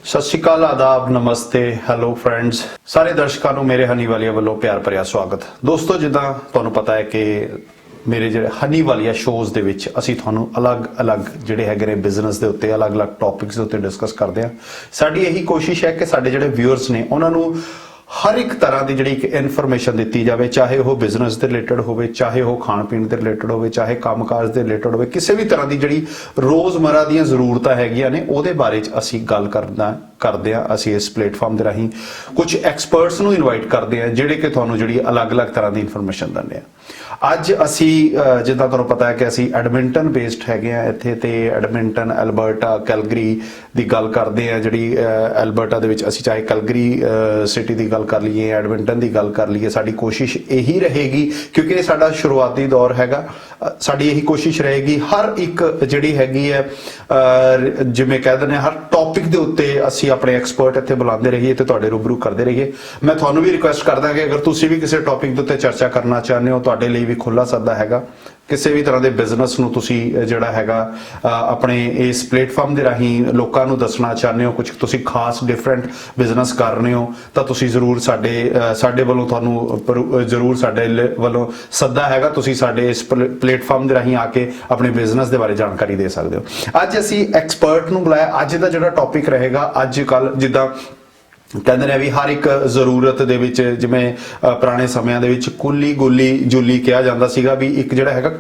ਸਤਿ ਸ਼੍ਰੀ ਅਕਾਲ, ਆਦਾਬ, ਨਮਸਤੇ, hello friends. ਸਾਰੇ ਦਰਸ਼ਕਾਂ ਨੂੰ ਮੇਰੇ ਹਨੀ ਵਾਲੀਆ ਵੱਲੋਂ ਪਿਆਰ ਭਰਿਆ ਸਵਾਗਤ। ਦੋਸਤੋ, ਜਿੱਦਾਂ ਤੁਹਾਨੂੰ ਪਤਾ ਹੈ ਕਿ ਮੇਰੇ ਜਿਹੜੇ ਹਨੀ ਵਾਲੀਆ ਸ਼ੋਜ਼ ਦੇ ਵਿੱਚ ਅਸੀਂ ਤੁਹਾਨੂੰ ਅਲੱਗ-ਅਲੱਗ ਜਿਹੜੇ ਹੈਗੇ ਨੇ ਬਿਜ਼ਨਸ ਦੇ ਉੱਤੇ ਅਲੱਗ-ਅਲੱਗ ਟੌਪਿਕਸ ਦੇ ਉੱਤੇ ਡਿਸਕਸ ਕਰਦੇ ਹਾਂ। ਸਾਡੀ ਇਹੀ ਕੋਸ਼ਿਸ਼ ਹੈ ਕਿ ਸਾਡੇ ਜਿਹੜੇ ਵਿਊਅਰਸ ਨੇ ਉਹਨਾਂ ਨੂੰ ਹਰ ਇੱਕ ਤਰ੍ਹਾਂ ਦੀ ਜਿਹੜੀ ਇੱਕ ਇਨਫੋਰਮੇਸ਼ਨ ਦਿੱਤੀ ਜਾਵੇ, ਚਾਹੇ ਉਹ ਬਿਜ਼ਨਸ ਦੇ ਰਿਲੇਟਡ ਹੋਵੇ, ਚਾਹੇ ਉਹ ਖਾਣ ਪੀਣ ਦੇ ਰਿਲੇਟਡ ਹੋਵੇ, ਚਾਹੇ ਕੰਮਕਾਜ ਦੇ ਰਿਲੇਟਡ ਹੋਵੇ, ਕਿਸੇ ਵੀ ਤਰ੍ਹਾਂ ਦੀ ਜਿਹੜੀ ਰੋਜ਼ਮਰਾ ਦੀਆਂ ਜ਼ਰੂਰਤਾਂ ਹੈਗੀਆਂ ਨੇ ਉਹਦੇ ਬਾਰੇ 'ਚ ਅਸੀਂ ਗੱਲ ਕਰਦੇ ਹਾਂ। ਅਸੀਂ ਇਸ ਪਲੇਟਫਾਰਮ ਦੇ ਰਾਹੀਂ ਕੁਝ ਐਕਸਪਰਟਸ ਨੂੰ ਇਨਵਾਈਟ ਕਰਦੇ ਹਾਂ ਜਿਹੜੇ ਕਿ ਤੁਹਾਨੂੰ ਜਿਹੜੀ ਅਲੱਗ-ਅਲੱਗ ਤਰ੍ਹਾਂ ਦੀ ਇਨਫੋਰਮੇਸ਼ਨ ਦਿੰਦੇ ਆ। ਅੱਜ ਅਸੀਂ ਜਿੱਦਾਂ ਤੁਹਾਨੂੰ ਪਤਾ ਹੈ ਕਿ ਅਸੀਂ ਐਡਮਿੰਟਨ ਬੇਸਡ ਹੈਗੇ ਆ ਇੱਥੇ, ਤੇ ਐਡਮਿੰਟਨ, ਐਲਬਰਟਾ, ਕੈਲਗਰੀ ਦੀ ਗੱਲ ਕਰਦੇ ਆ। ਜਿਹੜੀ ਐਲਬਰਟਾ ਦੇ ਵਿੱਚ ਅਸੀਂ ਚਾਹੇ ਕੈਲਗਰੀ ਸਿਟੀ ਦੀ ਗੱਲ ਕਰ ਲਈਏ, ਐਡਮਿੰਟਨ ਦੀ ਗੱਲ ਕਰ ਲਈਏ, ਸਾਡੀ ਕੋਸ਼ਿਸ਼ ਇਹੀ ਰਹੇਗੀ, ਕਿਉਂਕਿ ਇਹ ਸਾਡਾ ਸ਼ੁਰੂਆਤੀ ਦੌਰ ਹੈਗਾ। ਸਾਡੀ ਇਹੀ ਕੋਸ਼ਿਸ਼ ਰਹੇਗੀ ਹਰ ਇੱਕ ਜਿਹੜੀ ਹੈਗੀ ਹੈ ਜਿਵੇਂ ਕਹਿ ਦਿੰਦੇ ਹਰ ਟੌਪਿਕ ਦੇ ਉੱਤੇ ਅਸੀਂ ਆਪਣੇ ਐਕਸਪਰਟ ਇੱਥੇ ਬੁਲਾਉਂਦੇ ਰਹੀਏ ਤੇ ਤੁਹਾਡੇ ਰੂਬਰੂ ਕਰਦੇ ਰਹੀਏ। ਮੈਂ ਤੁਹਾਨੂੰ ਵੀ ਰਿਕੁਐਸਟ ਕਰਦਾ ਕਿ ਅਗਰ ਤੁਸੀਂ ਵੀ ਕਿਸੇ ਟੌਪਿਕ ਦੇ ਉੱਤੇ ਚਰਚਾ ਕਰਨਾ ਚਾਹੁੰਦੇ ਹੋ, ਤੁਹਾਡੇ ਲਈ ਵੀ ਖੁੱਲਾ ਸੱਦਾ ਹੈਗਾ। ਕਿਸੇ ਵੀ ਤਰ੍ਹਾਂ ਦੇ ਬਿਜ਼ਨਸ ਨੂੰ ਤੁਸੀਂ ਜਿਹੜਾ ਹੈਗਾ ਆਪਣੇ ਇਸ ਪਲੇਟਫਾਰਮ ਦੇ ਰਾਹੀਂ ਲੋਕਾਂ ਨੂੰ ਦੱਸਣਾ ਚਾਹੁੰਦੇ ਹੋ, ਕੁਝ ਤੁਸੀਂ ਖਾਸ ਡਿਫਰੈਂਟ ਬਿਜ਼ਨਸ ਕਰ ਰਹੇ ਹੋ, ਤਾਂ ਤੁਸੀਂ ਜ਼ਰੂਰ ਸਾਡੇ ਵੱਲੋਂ ਤੁਹਾਨੂੰ ਜ਼ਰੂਰ ਸਾਡੇ ਵੱਲੋਂ ਸੱਦਾ ਹੈਗਾ। ਤੁਸੀਂ ਸਾਡੇ ਇਸ ਪਲੇਟਫਾਰਮ ਦੇ ਰਾਹੀਂ ਆ ਕੇ ਆਪਣੇ ਬਿਜ਼ਨਸ ਦੇ ਬਾਰੇ ਜਾਣਕਾਰੀ ਦੇ ਸਕਦੇ ਹੋ। ਅੱਜ ਅਸੀਂ ਐਕਸਪਰਟ ਨੂੰ ਬੁਲਾਇਆ। ਅੱਜ ਦਾ ਜਿਹੜਾ ਟੌਪਿਕ ਰਹੇਗਾ, ਅੱਜ ਕੱਲ੍ਹ ਜਿੱਦਾਂ ਕਹਿੰਦੇ ਨੇ ਵੀ ਹਰ ਇੱਕ ਜ਼ਰੂਰਤ ਦੇ ਵਿੱਚ, ਜਿਵੇਂ ਪੁਰਾਣੇ ਸਮਿਆਂ ਦੇ ਵਿੱਚ ਕੁੱਲੀ ਗੁੱਲੀ ਜੁੱਲੀ ਕਿਹਾ ਜਾਂਦਾ ਸੀਗਾ, ਵੀ ਇੱਕ ਜਿਹੜਾ ਹੈਗਾ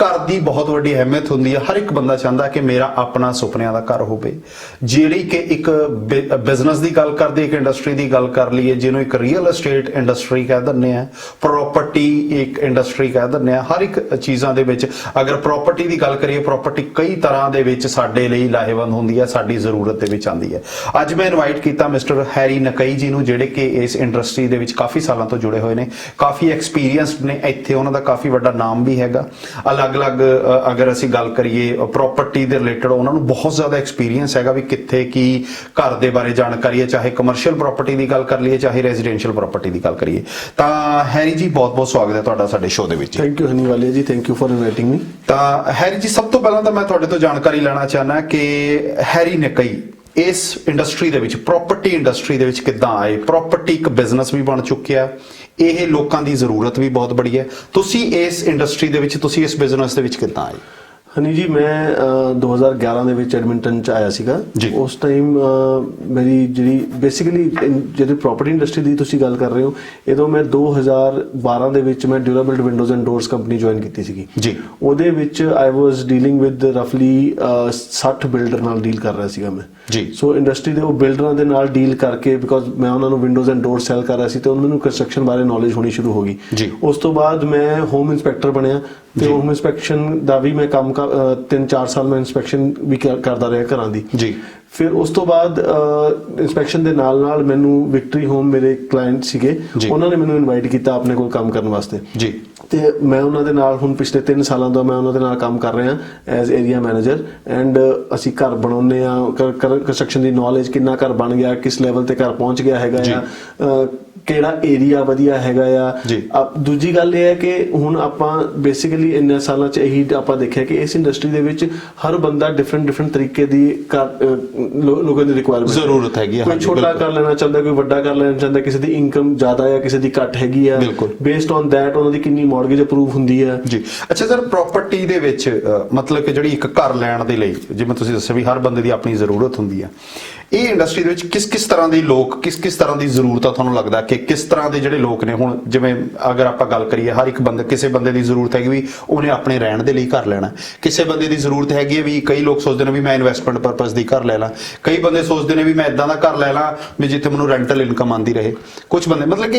ਘਰ ਦੀ ਬਹੁਤ ਵੱਡੀ ਅਹਿਮੀਅਤ ਹੁੰਦੀ ਹੈ। ਹਰ ਇੱਕ ਬੰਦਾ ਚਾਹੁੰਦਾ ਕਿ ਮੇਰਾ ਆਪਣਾ ਸੁਪਨਿਆਂ ਦਾ ਘਰ ਹੋਵੇ। ਜਿਹੜੀ ਕਿ ਇੱਕ ਬਿਜ਼ਨਸ ਦੀ ਗੱਲ ਕਰਦੇ, ਇੱਕ ਇੰਡਸਟਰੀ ਦੀ ਗੱਲ ਕਰ ਲਈਏ ਜਿਹਨੂੰ ਇੱਕ ਰੀਅਲ ਏਸਟੇਟ ਇੰਡਸਟਰੀ ਕਹਿ ਦਿੰਦੇ ਆ, ਪ੍ਰਾਪਰਟੀ ਇੱਕ ਇੰਡਸਟਰੀ ਕਹਿ ਦਿੰਦੇ ਆ। ਹਰ ਇੱਕ ਚੀਜ਼ਾਂ ਦੇ ਵਿੱਚ ਅਗਰ ਪ੍ਰਾਪਰਟੀ ਦੀ ਗੱਲ ਕਰੀਏ, ਪ੍ਰਾਪਰਟੀ ਕਈ ਤਰ੍ਹਾਂ ਦੇ ਵਿੱਚ ਸਾਡੇ ਲਈ ਲਾਹੇਵੰਦ ਹੁੰਦੀ ਹੈ, ਸਾਡੀ ਜ਼ਰੂਰਤ ਦੇ ਵਿੱਚ ਆਉਂਦੀ ਹੈ। ਅੱਜ ਮੈਂ ਇਨਵਾਈਟ ਕੀਤਾ ਮਿਸਟਰ ਹੈਰੀ ਨਕਈ ਜੀ ਨੂੰ, ਜਿਹੜੇ ਕਿ ਇਸ ਇੰਡਸਟਰੀ ਦੇ ਵਿੱਚ ਕਾਫੀ ਸਾਲਾਂ ਤੋਂ ਜੁੜੇ ਹੋਏ ਨੇ, ਕਾਫੀ ਐਕਸਪੀਰੀਅੰਸਡ ਨੇ। ਇੱਥੇ ਉਹਨਾਂ ਦਾ ਕਾਫੀ ਵੱਡਾ ਨਾਮ ਵੀ ਹੈਗਾ। ਅਲੱਗ-ਅਲੱਗ ਅਗਰ ਅਸੀਂ ਗੱਲ ਕਰੀਏ ਪ੍ਰਾਪਰਟੀ ਦੇ ਰਿਲੇਟਡ, ਉਹਨਾਂ ਨੂੰ ਬਹੁਤ ਜ਼ਿਆਦਾ ਐਕਸਪੀਰੀਅੰਸ ਹੈਗਾ ਵੀ ਕਿੱਥੇ ਕੀ ਘਰ ਦੇ ਬਾਰੇ ਜਾਣਕਾਰੀ ਹੈ, ਚਾਹੇ ਕਮਰਸ਼ੀਅਲ ਪ੍ਰਾਪਰਟੀ ਦੀ ਗੱਲ ਕਰ ਲਈਏ, ਚਾਹੇ ਰੈਜ਼ੀਡੈਂਸ਼ੀਅਲ ਪ੍ਰਾਪਰਟੀ ਦੀ ਗੱਲ ਕਰੀਏ। ਤਾਂ ਹੈਰੀ ਜੀ, ਬਹੁਤ-ਬਹੁਤ ਸਵਾਗਤ ਹੈ ਤੁਹਾਡਾ ਸਾਡੇ ਸ਼ੋਅ ਦੇ ਵਿੱਚ। ਥੈਂਕ ਯੂ ਹਨੀ ਵਾਲੀਆ ਜੀ, ਥੈਂਕ ਯੂ ਫॉर ਇਨਵਾਈਟਿੰਗ ਮੀ। ਤਾਂ ਹੈਰੀ ਜੀ, ਸਭ ਤੋਂ ਪਹਿਲਾਂ ਤਾਂ ਮੈਂ ਤੁਹਾਡੇ ਤੋਂ ਜਾਣਕਾਰੀ ਲੈਣਾ ਚਾਹੁੰਦਾ ਕਿ ਹੈਰੀ ਨਕਈ ਇਸ ਇੰਡਸਟਰੀ ਦੇ ਵਿੱਚ, ਪ੍ਰਾਪਰਟੀ ਇੰਡਸਟਰੀ ਦੇ ਵਿੱਚ ਕਿੱਦਾਂ ਆਏ? ਪ੍ਰਾਪਰਟੀ ਇੱਕ ਬਿਜ਼ਨਸ ਵੀ ਬਣ ਚੁੱਕਿਆ, ਇਹ ਲੋਕਾਂ ਦੀ ਜ਼ਰੂਰਤ ਵੀ ਬਹੁਤ ਬੜੀ ਹੈ। ਤੁਸੀਂ ਇਸ ਇੰਡਸਟਰੀ ਦੇ ਵਿੱਚ, ਤੁਸੀਂ ਇਸ ਬਿਜ਼ਨਸ ਦੇ ਵਿੱਚ ਕਿੱਦਾਂ ਆਏ? ਹਨੀ ਜੀ, ਮੈਂ 2011 ਦੇ ਵਿੱਚ ਐਡਮਿੰਟਨ ਚ ਆਇਆ ਸੀਗਾ। ਉਸ ਟਾਈਮ ਮੇਰੀ ਜਿਹੜੀ ਬੇਸਿਕਲੀ ਜਿਹੜੀ ਪ੍ਰਾਪਰਟੀ ਇੰਡਸਟਰੀ ਦੀ ਤੁਸੀਂ ਗੱਲ ਕਰ ਰਹੇ ਹੋ, ਇਹਦੋਂ ਮੈਂ 2012 ਦੇ ਵਿੱਚ ਮੈਂ durable windows and doors company join ਕੀਤੀ ਸੀਗੀ ਜੀ। ਉਹਦੇ ਵਿੱਚ ਆਈ ਵਾਸ ਡੀਲਿੰਗ ਵਿਦ ਰਫਲੀ 60 ਬਿਲਡਰ ਨਾਲ ਡੀਲ ਕਰ ਰਿਹਾ ਸੀਗਾ ਮੈਂ ਜੀ। ਸੋ ਇੰਡਸਟਰੀ ਦੇ ਉਹ ਬਿਲਡਰਾਂ ਦੇ ਨਾਲ ਡੀਲ ਕਰਕੇ, ਬਿਕੋਜ਼ ਮੈਂ ਉਹਨਾਂ ਨੂੰ ਵਿੰਡੋਜ਼ ਐਂਡ ਡੋਰ ਸੈਲ ਕਰ ਰਿਹਾ ਸੀ ਤੇ ਉਹਨਾਂ ਨੂੰ ਕੰਸਟਰਕਸ਼ਨ ਬਾਰੇ ਨੌਲੇਜ ਹੋਣੀ ਸ਼ੁਰੂ ਹੋ ਗਈ ਜੀ। ਉਸ ਤੋਂ ਬਾਅਦ ਮੈਂ ਹੋਮ ਇੰਸਪੈਕਟਰ ਬਣਿਆ ਤੇ ਹੋਮ ਇੰਸਪੈਕਸ਼ਨ ਦਾ ਵੀ ਮੈਂ ਕੰਮ 3-4 ਸਾਲ ਮੈਂ ਇੰਸਪੈਕਸ਼ਨ ਵੀ ਕਰਦਾ ਰਿਹਾ ਘਰਾਂ ਦੀ ਜੀ। ਫਿਰ ਉਸ ਤੋਂ ਬਾਅਦ ਇੰਸਪੈਕਸ਼ਨ ਦੇ ਨਾਲ ਮੈਨੂੰ ਵਿਕਟਰੀ ਹੋਮ ਮੇਰੇ ਕਲਾਇੰਟ ਸੀਗੇ, ਉਹਨਾਂ ਨੇ ਮੈਨੂੰ ਇਨਵਾਈਟ ਕੀਤਾ ਆਪਣੇ ਕੋਲ ਕੰਮ ਕਰਨ ਵਾਸਤੇ ਜੀ। ਤੇ ਮੈਂ ਉਹਨਾਂ ਦੇ ਨਾਲ ਹੁਣ ਪਿਛਲੇ 3 ਸਾਲਾਂ ਤੋਂ ਮੈਂ ਉਹਨਾਂ ਦੇ ਨਾਲ ਕੰਮ ਕਰ ਰਿਹਾ ਐਜ਼ ਏਰੀਆ ਮੈਨੇਜਰ। ਐਂਡ ਅਸੀਂ ਘਰ ਬਣਾਉਂਦੇ ਆ, ਕੰਸਟਰਕਸ਼ਨ ਦੀ ਨੌਲੇਜ, ਕਿੰਨਾ ਘਰ ਬਣ ਗਿਆ, ਕਿਸ ਲੈਵਲ ਤੇ ਘਰ ਪਹੁੰਚ ਗਿਆ ਹੈਗਾ ਆ, ਕਿਹੜਾ ਏਰੀਆ ਵਧੀਆ ਹੈਗਾ ਆ। ਦੂਜੀ ਗੱਲ ਇਹ ਹੈ ਕਿ ਹੁਣ ਆਪਾਂ ਬੇਸਿਕਲੀ ਇੰਨੇ ਸਾਲਾਂ 'ਚ ਇਹੀ ਆਪਾਂ ਦੇਖਿਆ ਕਿ ਇਸ ਇੰਡਸਟਰੀ ਦੇ ਵਿੱਚ ਹਰ ਬੰਦਾ ਡਿਫਰੈਂਟ ਤਰੀਕੇ ਦੀ ਲੋਕਾਂ ਦੀ ਰਿਕੁਆਇਰਮੈਂਟ, ਜ਼ਰੂਰਤ ਹੈਗੀ। ਕੋਈ ਛੋਟਾ ਕਰ ਲੈਣਾ ਚਾਹੁੰਦਾ, ਕੋਈ ਵੱਡਾ ਕਰ ਲੈਣਾ ਚਾਹੁੰਦਾ, ਕਿਸੇ ਦੀ ਇਨਕਮ ਜ਼ਿਆਦਾ ਹੈ, ਕਿਸੇ ਦੀ ਘੱਟ ਹੈਗੀ ਆ। ਬੇਸਡ ਔਨ ਦੈਟ ਉਹਨਾਂ ਦੀ ਕਿੰਨੀ ਮੌਰਗੇਜ ਅਪਰੂਵ ਹੁੰਦੀ ਹੈ ਜੀ। ਅੱਛਾ ਸਰ, ਪ੍ਰਾਪਰਟੀ ਦੇ ਵਿੱਚ ਮਤਲਬ ਕਿ ਜਿਹੜੀ ਇੱਕ ਘਰ ਲੈਣ ਦੇ ਲਈ, ਜਿਵੇਂ ਤੁਸੀਂ ਦੱਸਿਆ ਵੀ ਹਰ ਬੰਦੇ ਦੀ ਆਪਣੀ ਜ਼ਰੂਰਤ ਹੁੰਦੀ ਹੈ, ਇਹ ਇੰਡਸਟਰੀ ਦੇ ਵਿੱਚ ਕਿਸ ਤਰ੍ਹਾਂ ਦੇ ਲੋਕ, ਕਿਸ ਤਰ੍ਹਾਂ ਦੀ ਜ਼ਰੂਰਤ ਆ ਤੁਹਾਨੂੰ ਲੱਗਦਾ ਕਿ ਕਿਸ ਤਰ੍ਹਾਂ ਦੇ ਜਿਹੜੇ ਲੋਕ ਨੇ? ਹੁਣ ਜਿਵੇਂ ਅਗਰ ਆਪਾਂ ਗੱਲ ਕਰੀਏ, ਹਰ ਇੱਕ ਬੰਦੇ, ਕਿਸੇ ਬੰਦੇ ਦੀ ਜ਼ਰੂਰਤ ਹੈਗੀ ਵੀ ਉਹਨੇ ਆਪਣੇ ਰਹਿਣ ਦੇ ਲਈ ਘਰ ਲੈਣਾ, ਕਿਸੇ ਬੰਦੇ ਦੀ ਜ਼ਰੂਰਤ ਹੈਗੀ ਹੈ ਵੀ ਕਈ ਲੋਕ ਸੋਚਦੇ ਨੇ ਵੀ ਮੈਂ ਇਨਵੈਸਟਮੈਂਟ ਪਰਪਸ ਦੀ ਘਰ ਲੈ ਲਾਂ, ਕਈ ਬੰਦੇ ਸੋਚਦੇ ਨੇ ਵੀ ਮੈਂ ਇਦਾਂ ਦਾ ਘਰ ਲੈ ਲਾਂ ਵੀ ਜਿੱਥੇ ਮੈਨੂੰ ਰੈਂਟਲ ਇਨਕਮ ਆਉਂਦੀ ਰਹੇ। ਕੁਝ ਬੰਦੇ ਮਤਲਬ ਕਿ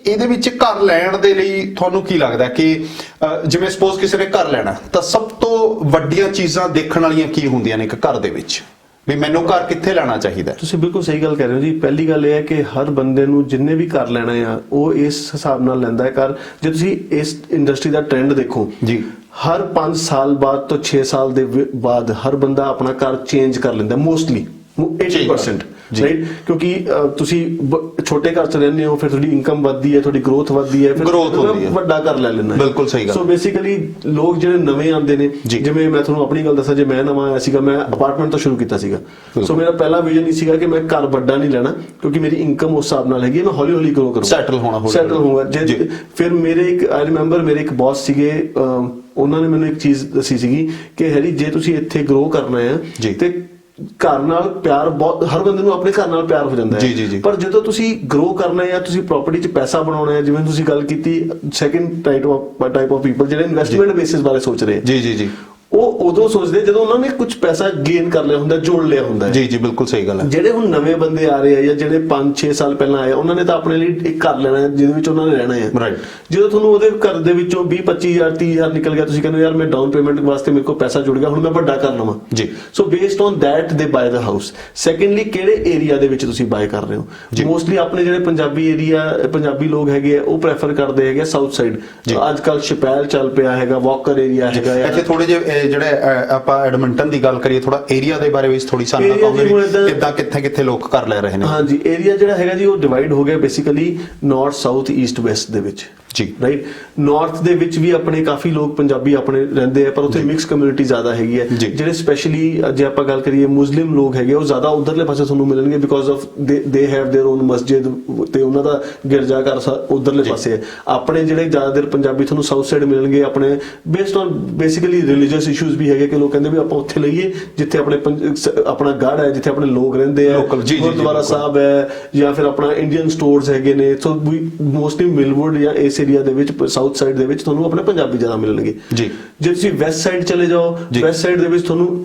ਇਹਦੇ ਵਿੱਚ ਘਰ ਲੈਣ ਦੇ ਲਈ ਤੁਹਾਨੂੰ ਕੀ ਲੱਗਦਾ ਕਿ ਜਿਵੇਂ ਸਪੋਜ਼ ਕਿਸੇ ਨੇ ਘਰ ਲੈਣਾ, ਤਾਂ ਸਭ ਤੋਂ ਵੱਡੀਆਂ ਚੀਜ਼ਾਂ ਦੇਖਣ ਵਾਲੀਆਂ ਕੀ ਹੁੰਦੀਆਂ ਨੇ ਇੱਕ ਘਰ ਦੇ ਵਿੱਚ, ਵੀ ਮੈਨੂੰ ਘਰ ਕਿੱਥੇ ਲੈਣਾ ਚਾਹੀਦਾ? ਤੁਸੀਂ ਬਿਲਕੁਲ ਸਹੀ ਗੱਲ ਕਰ ਰਹੇ ਹੋ ਜੀ। ਪਹਿਲੀ ਗੱਲ ਇਹ ਹੈ ਕਿ ਹਰ ਬੰਦੇ ਨੂੰ ਜਿੰਨੇ ਵੀ ਘਰ ਲੈਣਾ ਆ ਉਹ ਇਸ ਹਿਸਾਬ ਨਾਲ ਲੈਂਦਾ ਹੈ ਘਰ। ਜੇ ਤੁਸੀਂ ਇਸ ਇੰਡਸਟਰੀ ਦਾ ਟ੍ਰੈਂਡ ਦੇਖੋ ਜੀ, ਹਰ 5 ਸਾਲ ਬਾਅਦ ਤੋਂ 6 ਸਾਲ ਦੇ ਬਾਅਦ ਹਰ ਬੰਦਾ ਆਪਣਾ ਘਰ ਚੇਂਜ ਕਰ ਲੈਂਦਾ, ਮੋਸਟਲੀ 80%। ਰਾਈਟ, ਕਿਉਂਕਿ ਤੁਸੀਂ ਛੋਟੇ ਘਰ ਚ ਰਹਿੰਦੇ ਹੋ, ਫਿਰ ਤੁਹਾਡੀ ਇਨਕਮ ਵੱਧਦੀ ਹੈ, ਤੁਹਾਡੀ ਗਰੋਥ ਵੱਧਦੀ ਹੈ, ਫਿਰ Growth ਹੁੰਦੀ ਹੈ। ਵੱਡਾ ਘਰ ਲੈ ਲੈਣਾ। ਬਿਲਕੁਲ ਸਹੀ ਗੱਲ। ਸੋ ਬੇਸਿਕਲੀ ਲੋਕ ਜਿਹੜੇ ਨਵੇਂ ਆਉਂਦੇ ਨੇ, ਜਿਵੇਂ ਮੈਂ ਤੁਹਾਨੂੰ ਆਪਣੀ ਗੱਲ ਦੱਸਾਂ, ਜੇ ਮੈਂ ਨਵਾਂ ਆਇਆ ਸੀਗਾ, ਮੈਂ ਅਪਾਰਟਮੈਂਟ ਤੋਂ ਸ਼ੁਰੂ ਕੀਤਾ ਸੀਗਾ। ਸੋ ਮੇਰਾ ਪਹਿਲਾ ਵਿਜ਼ਨ ਇਹ ਸੀਗਾ ਕਿ ਮੈਂ ਘਰ ਵੱਡਾ ਨਹੀਂ ਲੈਣਾ, ਕਿਉਂਕਿ ਮੇਰੀ ਇਨਕਮ ਉਸ ਹਿਸਾਬ ਨਾਲ ਹੈਗੀ ਹੈ, ਮੈਂ ਹੌਲੀ ਹੌਲੀ ਗਰੋ ਕਰੂੰਗਾ, ਸੈਟਲ ਹੋਣਾ ਫਿਰ ਮੇਰੇ ਇੱਕ ਆਈ ਰਿਮੈਂਬਰ ਮੇਰੇ ਇੱਕ ਬੌਸ ਸੀਗੇ, ਉਹਨਾਂ ਨੇ ਮੈਨੂੰ ਇੱਕ ਚੀਜ਼ ਦੱਸੀ ਸੀਗੀ ਕਿ ਹੈਰੀ, ਜੇ ਤੁਸੀਂ ਇੱਥੇ ਗਰੋ ਕਰਨਾ ਹੈ ਤੇ ਘਰ ਨਾਲ ਪਿਆਰ ਬਹੁਤ, ਹਰ ਬੰਦੇ ਨੂੰ ਆਪਣੇ ਘਰ ਨਾਲ ਪਿਆਰ ਹੋ ਜਾਂਦਾ ਹੈ, ਪਰ ਜਦੋਂ ਤੁਸੀਂ ਗਰੋ ਕਰਨਾ ਹੈ, ਤੁਸੀਂ ਪ੍ਰਾਪਰਟੀ 'ਚ ਪੈਸਾ ਬਣਾਉਣਾ ਹੈ, ਜਿਵੇਂ ਤੁਸੀਂ ਗੱਲ ਕੀਤੀ ਸੈਕੰਡ ਟਾਈਪ ਆਫ ਪੀਪਲ ਜਿਹੜੇ ਇਨਵੈਸਟਮੈਂਟ ਬੇਸਿਸ ਬਾਰੇ ਸੋਚ ਰਹੇ, ਜੀ ਉਹ ਉਦੋਂ ਸੋਚਦੇ ਜਦੋਂ ਉਹਨਾਂ ਨੇ ਕੁਝ ਪੈਸਾ ਗੇਨ ਕਰ ਲਿਆ ਹੁੰਦਾ, ਜੋੜ ਲਿਆ ਹੁੰਦਾ। ਜੀ ਬਿਲਕੁਲ ਸਹੀ ਗੱਲ ਹੈ। ਜਿਹੜੇ ਹੁਣ ਨਵੇਂ ਬੰਦੇ ਆ ਰਹੇ ਆ ਜਾਂ ਜਿਹੜੇ 5-6 ਸਾਲ ਪਹਿਲਾਂ ਆਏ, ਉਹਨਾਂ ਨੇ ਤਾਂ ਆਪਣੇ ਲਈ ਇੱਕ ਘਰ ਲੈਣਾ ਹੈ ਜਿਹਦੇ ਵਿੱਚ ਉਹਨਾਂ ਨੇ ਰਹਿਣਾ ਹੈ, ਰਾਈਟ। ਜਦੋਂ ਤੁਹਾਨੂੰ ਉਹਦੇ ਘਰ ਦੇ ਵਿੱਚੋਂ 20-25,000 30,000 ਨਿਕਲ ਗਿਆ, ਤੁਸੀਂ ਕਹਿੰਦੇ ਯਾਰ ਮੈਂ ਡਾਊਨ ਪੇਮੈਂਟ ਵਾਸਤੇ ਮੇਰੇ ਕੋਲ ਪੈਸਾ ਜੁੜ ਗਿਆ, ਹੁਣ ਮੈਂ ਵੱਡਾ ਘਰ ਲਵਾਂ ਜੀ। So based on that they buy the house. Secondly, ਕਿਹੜੇ ਏਰੀਆ ਦੇ ਵਿੱਚ ਤੁਸੀਂ ਬਾਏ ਕਰ ਰਹੇ ਹੋ? ਮੋਸਟਲੀ ਆਪਣੇ ਜਿਹੜੇ ਪੰਜਾਬੀ ਲੋਕ ਹੈਗੇ ਆ, ਉਹ ਪ੍ਰੈਫਰ ਕਰਦੇ ਹੈਗੇ ਸਾਊਥ ਸਾਈਡ। ਅੱਜ ਕੱਲ ਸ਼ਪੈਲ ਚੱਲ ਪਿਆ ਹੈਗਾ, ਵਾਕਰ ਏਰੀਆ ਹੈਗਾ। ਇੱਥੇ ਥੋੜੇ ਜਿਹੇ ਜਿਹੜੇ ਆਪਾਂ ਐਡਮਿੰਟਨ ਦੀ ਗੱਲ ਕਰੀਏ, ਥੋੜਾ ਏਰੀਆ ਦੇ ਬਾਰੇ ਵਿੱਚ ਥੋੜੀ ਸਾਨੂੰ ਕਹੋਗੇ ਕਿੱਦਾਂ ਕਿੱਥੇ ਲੋਕ ਕਰ ਲੈ ਰਹੇ ਨੇ? ਹਾਂਜੀ, ਏਰੀਆ ਜਿਹੜਾ ਹੈਗਾ ਜੀ ਉਹ ਡਿਵਾਈਡ ਹੋ ਗਿਆ basically north, south, East, West ਦੇ ਵਿੱਚ ਜੀ, ਰਾਈਟ। ਨਾਰਥ ਦੇ ਵਿੱਚ ਵੀ ਆਪਣੇ ਕਾਫੀ ਲੋਕ ਪੰਜਾਬੀ ਆਪਣੇ ਰਹਿੰਦੇ ਆ, ਪਰ ਉੱਥੇ ਮਿਕਸ ਕਮਿਊਨਿਟੀ ਜ਼ਿਆਦਾ ਹੈਗੀ ਹੈ। ਜਿਹੜੇ ਸਪੈਸ਼ਲੀ ਜੇ ਆਪਾਂ ਗੱਲ ਕਰੀਏ ਮੁਸਲਿਮ ਲੋਕ ਹੈਗੇ, ਉਹ ਜ਼ਿਆਦਾ ਉਧਰਲੇ ਪਾਸੇ ਤੁਹਾਨੂੰ ਮਿਲਣਗੇ, because of they have their own ਮਸਜਿਦ, ਤੇ ਉਹਨਾਂ ਦਾ ਗਿਰਜਾ ਘਰ ਉਧਰਲੇ ਪਾਸੇ ਹੈ। ਆਪਣੇ ਜਿਹੜੇ ਜ਼ਿਆਦਾਤਰ ਪੰਜਾਬੀ ਤੁਹਾਨੂੰ ਸਾਊਥ ਸਾਈਡ ਮਿਲਣਗੇ, ਆਪਣੇ based on basically religious issues ਵੀ ਹੈਗੇ ਕਿ ਲੋਕ ਕਹਿੰਦੇ ਵੀ ਆਪਾਂ ਉੱਥੇ ਲਈਏ ਜਿੱਥੇ ਆਪਣਾ ਗੜ ਹੈ, ਜਿੱਥੇ ਆਪਣੇ ਲੋਕ ਰਹਿੰਦੇ ਆ, ਗੁਰਦੁਆਰਾ ਸਾਹਿਬ ਹੈ, ਜਾਂ ਫਿਰ ਆਪਣਾ ਇੰਡੀਅਨ ਸਟੋਰਸ ਹੈਗੇ ਨੇ। ਸੋ ਮੋਸਟਲੀ ਮਿਲਵੁੱਡ ਜਾਂ ਇਸ ਏਰੀਆ ਦੇ ਵਿੱਚ, ਸਾਊਥ ਸਾਈਡ ਦੇ ਵਿੱਚ ਤੁਹਾਨੂੰ ਆਪਣੇ ਪੰਜਾਬੀ ਜ਼ਿਆਦਾ ਮਿਲਣਗੇ ਜੀ। ਜੇ ਤੁਸੀਂ ਵੈਸਟ ਸਾਈਡ ਚਲੇ ਜਾਓ, ਵੈਸਟ ਸਾਈਡ ਦੇ ਵਿੱਚ ਤੁਹਾਨੂੰ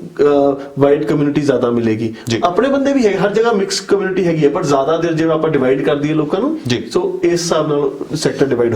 ਵਾਈਟ ਕਮਿਊਨਿਟੀ ਜ਼ਿਆਦਾ ਮਿਲੇਗੀ। ਆਪਣੇ ਬੰਦੇ ਵੀ ਹੈਗੇ, ਹਰ ਜਗ੍ਹਾ ਮਿਕਸ ਕਮਿਊਨਿਟੀ ਹੈਗੀ ਹੈ, ਪਰ ਜ਼ਿਆਦਾ ਦੇਰ ਜਿਵੇਂ ਆਪਾਂ ਡਿਵਾਈਡ ਕਰ ਦਈਏ ਲੋਕਾਂ ਨੂੰ, ਸੋ ਇਸ ਹਿਸਾਬ ਨਾਲ ਸੈਕਟਰ ਡਿਵਾਈਡ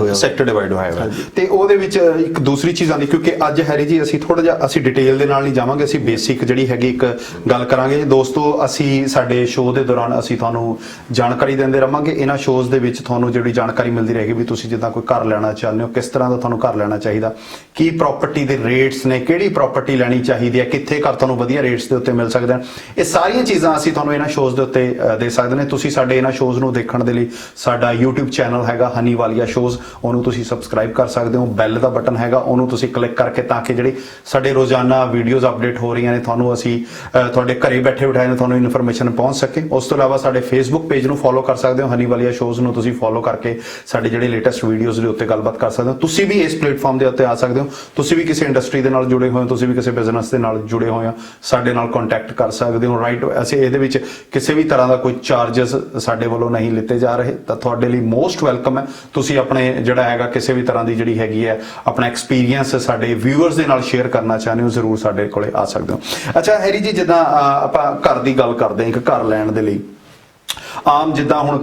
ਹੋਇਆ। ਤੇ ਉਹਦੇ ਵਿੱਚ ਇੱਕ ਦੂਸਰੀ ਚੀਜ਼ ਆਉਂਦੀ, ਕਿਉਂਕਿ ਅੱਜ ਹੈਰੀ ਜੀ ਅਸੀਂ ਥੋੜਾ ਜਿਹਾ ਅਸੀਂ ਡਿਟੇਲ ਦੇ ਨਾਲ ਨਹੀਂ ਜਾਵਾਂਗੇ, ਅਸੀਂ ਬੇਸਿਕ ਜਿਹੜੀ ਹੈਗੀ ਇੱਕ ਗੱਲ ਕਰਾਂਗੇ। ਦੋਸਤੋ, ਅਸੀਂ ਸਾਡੇ ਸ਼ੋਅ ਦੇ ਦੌਰਾਨ ਅਸੀਂ ਤੁਹਾਨੂੰ ਜਾਣਕਾਰੀ ਦਿੰਦੇ ਰਹਾਂਗੇ। ਇਹਨਾਂ ਸ਼ੋਅਜ਼ ਦੇ ਵਿੱਚ ਤੁਹਾਨੂੰ ਜਿਹੜੀ ਜਾਣਕਾਰੀ ਮਿਲਦੀ ਰਹੇਗੀ ਵੀ ਤੁਸੀਂ ਜਿੱਦਾਂ ਕੋਈ ਘਰ ਲੈਣਾ ਚਾਹੁੰਦੇ ਹੋ, ਕਿਸ ਤਰ੍ਹਾਂ ਦਾ ਤੁਹਾਨੂੰ ਘਰ ਲੈਣਾ ਚਾਹੀਦਾ, ਕੀ ਪ੍ਰਾਪਰਟੀ ਦੇ ਰੇਟਸ ਨੇ, ਕਿਹੜੀ ਪ੍ਰਾਪਰਟੀ ਲੈਣੀ ਚਾਹੀਦੀ ਹੈ, ਕਿੱਥੇ ਘਰ ਤੁਹਾਨੂੰ ਵਧੀਆ ਰੇਟਸ ਦੇ ਉੱਤੇ ਮਿਲ ਸਕਦੇ ਹਨ, ਇਹ ਸਾਰੀਆਂ ਚੀਜ਼ਾਂ ਅਸੀਂ ਤੁਹਾਨੂੰ ਇਹਨਾਂ ਸ਼ੋਅਜ਼ ਦੇ ਉੱਤੇ ਦੇ ਸਕਦੇ ਨੇ। ਤੁਸੀਂ ਸਾਡੇ ਇਹਨਾਂ ਸ਼ੋਅਜ਼ ਨੂੰ ਦੇਖਣ ਦੇ ਲਈ ਸਾਡਾ YouTube ਚੈਨਲ ਹੈਗਾ ਹਨੀ ਵਾਲੀਆ ਸ਼ੋਅਜ਼, ਉਹਨੂੰ ਤੁਸੀਂ ਸਬਸਕ੍ਰਾਈਬ ਕਰ ਸਕਦੇ ਹੋ। ਬੈਲ ਦਾ ਬਟਨ ਹੈਗਾ, ਉਹਨੂੰ ਤੁਸੀਂ ਕਲਿੱਕ ਕਰਕੇ, ਤਾਂ ਕਿ ਜਿਹੜੀ ਸਾਡੇ ਰੋਜ਼ਾਨਾ ਵੀਡੀਓਜ਼ ਅਪਡੇਟ ਹੋ ਰਹੀਆਂ ਨੇ ਤੁਹਾਨੂੰ ਅਸੀਂ ਤੁਹਾਡੇ ਘਰੇ ਬੈਠੇ ਬਿਠਾਏ ਨੇ ਤੁਹਾਨੂੰ ਇਨਫੋਰਮੇਸ਼ਨ ਪਹੁੰਚ ਸਕੇ। ਉਸ ਤੋਂ ਇਲਾਵਾ ਸਾਡੇ Facebook ਪੇਜ ਨੂੰ ਫੋਲੋ ਕਰ ਸਕਦੇ ਹੋ, ਹਨੀ ਵਾਲੀਆ ਸ਼ੋਅਜ਼ ਨੂੰ ਤੁਸੀਂ ਫੋਲੋ ਕਰਕੇ ਸਾਡੇ ਜਿਹੜੇ ਲੇਟੈਸਟ ਵੀਡੀਓਜ਼ ਦੇ ਉੱਤੇ ਗੱਲਬਾਤ ਕਰ ਸਕਦੇ ਹੋ। ਤੁਸੀਂ ਵੀ ਇਸ ਪਲੇਟਫਾਰਮ ਦੇ ਉੱਤੇ ਆ ਸਕਦੇ ਹੋ, ਤੁਸੀਂ ਵੀ ਕਿਸੇ ਇੰਡਸਟਰੀ ਦੇ ਨਾਲ ਜੁੜੇ ਹੋਏ ਹੋ, ਤੁਸੀਂ ਵੀ ਕਿਸੇ ਬਿਜ਼ਨਸ ਦੇ ਨਾਲ ਜੁੜੇ ਹੋਏ ਹੋ, ਸਾਡੇ ਨਾਲ ਕੰਟੈਕਟ ਕਰ ਸਕਦੇ ਹੋ, ਰਾਈਟ। ਅਸੀਂ ਇਹਦੇ ਵਿੱਚ ਕਿਸੇ ਵੀ ਤਰ੍ਹਾਂ ਦਾ ਕੋਈ ਚਾਰजेस ਸਾਡੇ ਵੱਲੋਂ ਨਹੀਂ ਲਿੱਤੇ ਜਾ ਰਹੇ, ਤਾਂ ਤੁਹਾਡੇ ਲਈ ਮੋਸਟ ਵੈਲਕਮ ਹੈ। ਤੁਸੀਂ ਆਪਣੇ ਜਿਹੜਾ ਹੈਗਾ ਕਿਸੇ ਵੀ ਤਰ੍ਹਾਂ ਦੀ ਜਿਹੜੀ ਹੈਗੀ ਹੈ ਆਪਣਾ ਐਕਸਪੀਰੀਅੰਸ ਸਾਡੇ ਵਿਊਅਰਸ ਦੇ ਨਾਲ ਸ਼ੇਅਰ ਕਰਨਾ ਚਾਹੁੰਦੇ ਹੋ, ਜ਼ਰੂਰ ਸਾਡੇ ਕੋਲੇ ਆ ਸਕਦੇ ਹੋ। ਅੱਛਾ ਹੈਰੀ ਜੀ, ਜਿੱਦਾਂ ਆਪਾਂ ਘਰ ਦੀ ਗੱਲ ਕਰਦੇ ਹਾਂ, ਇੱਕ ਘਰ ਲੈਣ ਦੇ ਲਈ ਆਮ ਜਿੱਦਾਂ ਹੁਣ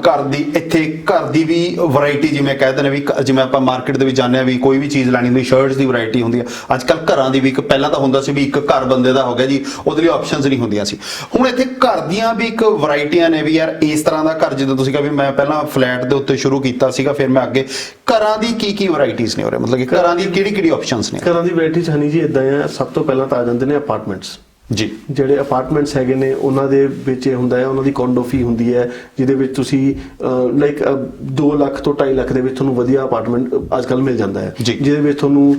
ਇੱਥੇ ਘਰ ਦੀ ਵੀ ਵੈਰਾਈਟੀ, ਜਿਵੇਂ ਕਹਿੰਦੇ ਨੇ ਵੀ, ਜਿਵੇਂ ਆਪਾਂ ਮਾਰਕੀਟ ਦੇ ਵਿੱਚ ਜਾਂਦੇ ਆ ਵੀ ਕੋਈ ਵੀ ਚੀਜ਼ ਲੈਣੀ ਹੁੰਦੀ, ਸ਼ਰਟਸ ਦੀ ਵੈਰਾਈਟੀ ਹੁੰਦੀ ਆ। ਅੱਜ ਕੱਲ ਘਰਾਂ ਦੀ ਵੀ ਇੱਕ, ਪਹਿਲਾਂ ਤਾਂ ਹੁੰਦਾ ਸੀ ਵੀ ਇੱਕ ਘਰ ਬੰਦੇ ਦਾ ਹੋ ਗਿਆ ਜੀ, ਉਹਦੇ ਲਈ ਆਪਸ਼ਨਸ ਨਹੀਂ ਹੁੰਦੀਆਂ ਸੀ। ਹੁਣ ਇੱਥੇ ਘਰ ਦੀਆਂ ਵੀ ਇੱਕ ਵੈਰਾਈਟੀਆਂ ਨੇ ਵੀ ਯਾਰ ਇਸ ਤਰ੍ਹਾਂ ਦਾ ਘਰ, ਜਦੋਂ ਤੁਸੀਂ ਕਿਹਾ ਵੀ ਮੈਂ ਪਹਿਲਾਂ ਫਲੈਟ ਦੇ ਉੱਤੇ ਸ਼ੁਰੂ ਕੀਤਾ ਸੀਗਾ, ਫਿਰ ਮੈਂ ਅੱਗੇ ਘਰਾਂ ਦੀ ਕੀ ਵੈਰਾਈਟੀਜ਼ ਨੇ ਉਰੇ, ਮਤਲਬ ਕਿ ਘਰਾਂ ਦੀ ਕਿਹੜੀ ਆਪਸ਼ਨਸ ਨੇ? ਘਰਾਂ ਦੀ ਵੈਰਾਈਟੀ ਹਨੀ ਜੀ ਇਦਾਂ ਆ, ਸਭ ਤੋਂ ਪਹਿਲਾਂ ਤਾਂ ਆ ਜਾਂਦੇ ਨੇ ਅਪਾਰਟਮੈਂਟਸ ਜੀ। ਜਿਹੜੇ ਅਪਾਰਟਮੈਂਟਸ ਹੈਗੇ ਨੇ ਉਹਨਾਂ ਦੇ ਵਿੱਚ ਇਹ ਹੁੰਦਾ ਹੈ, ਉਹਨਾਂ ਦੀ ਕੋਂਡੋ ਫੀ ਹੁੰਦੀ ਹੈ, ਜਿਹਦੇ ਵਿੱਚ ਤੁਸੀਂ ਲਾਈਕ 2 ਲੱਖ ਤੋਂ 2.5 ਲੱਖ ਦੇ ਵਿੱਚ ਤੁਹਾਨੂੰ ਵਧੀਆ ਅਪਾਰਟਮੈਂਟ ਅੱਜ ਕੱਲ ਮਿਲ ਜਾਂਦਾ ਹੈ, ਜਿਹਦੇ ਵਿੱਚ ਤੁਹਾਨੂੰ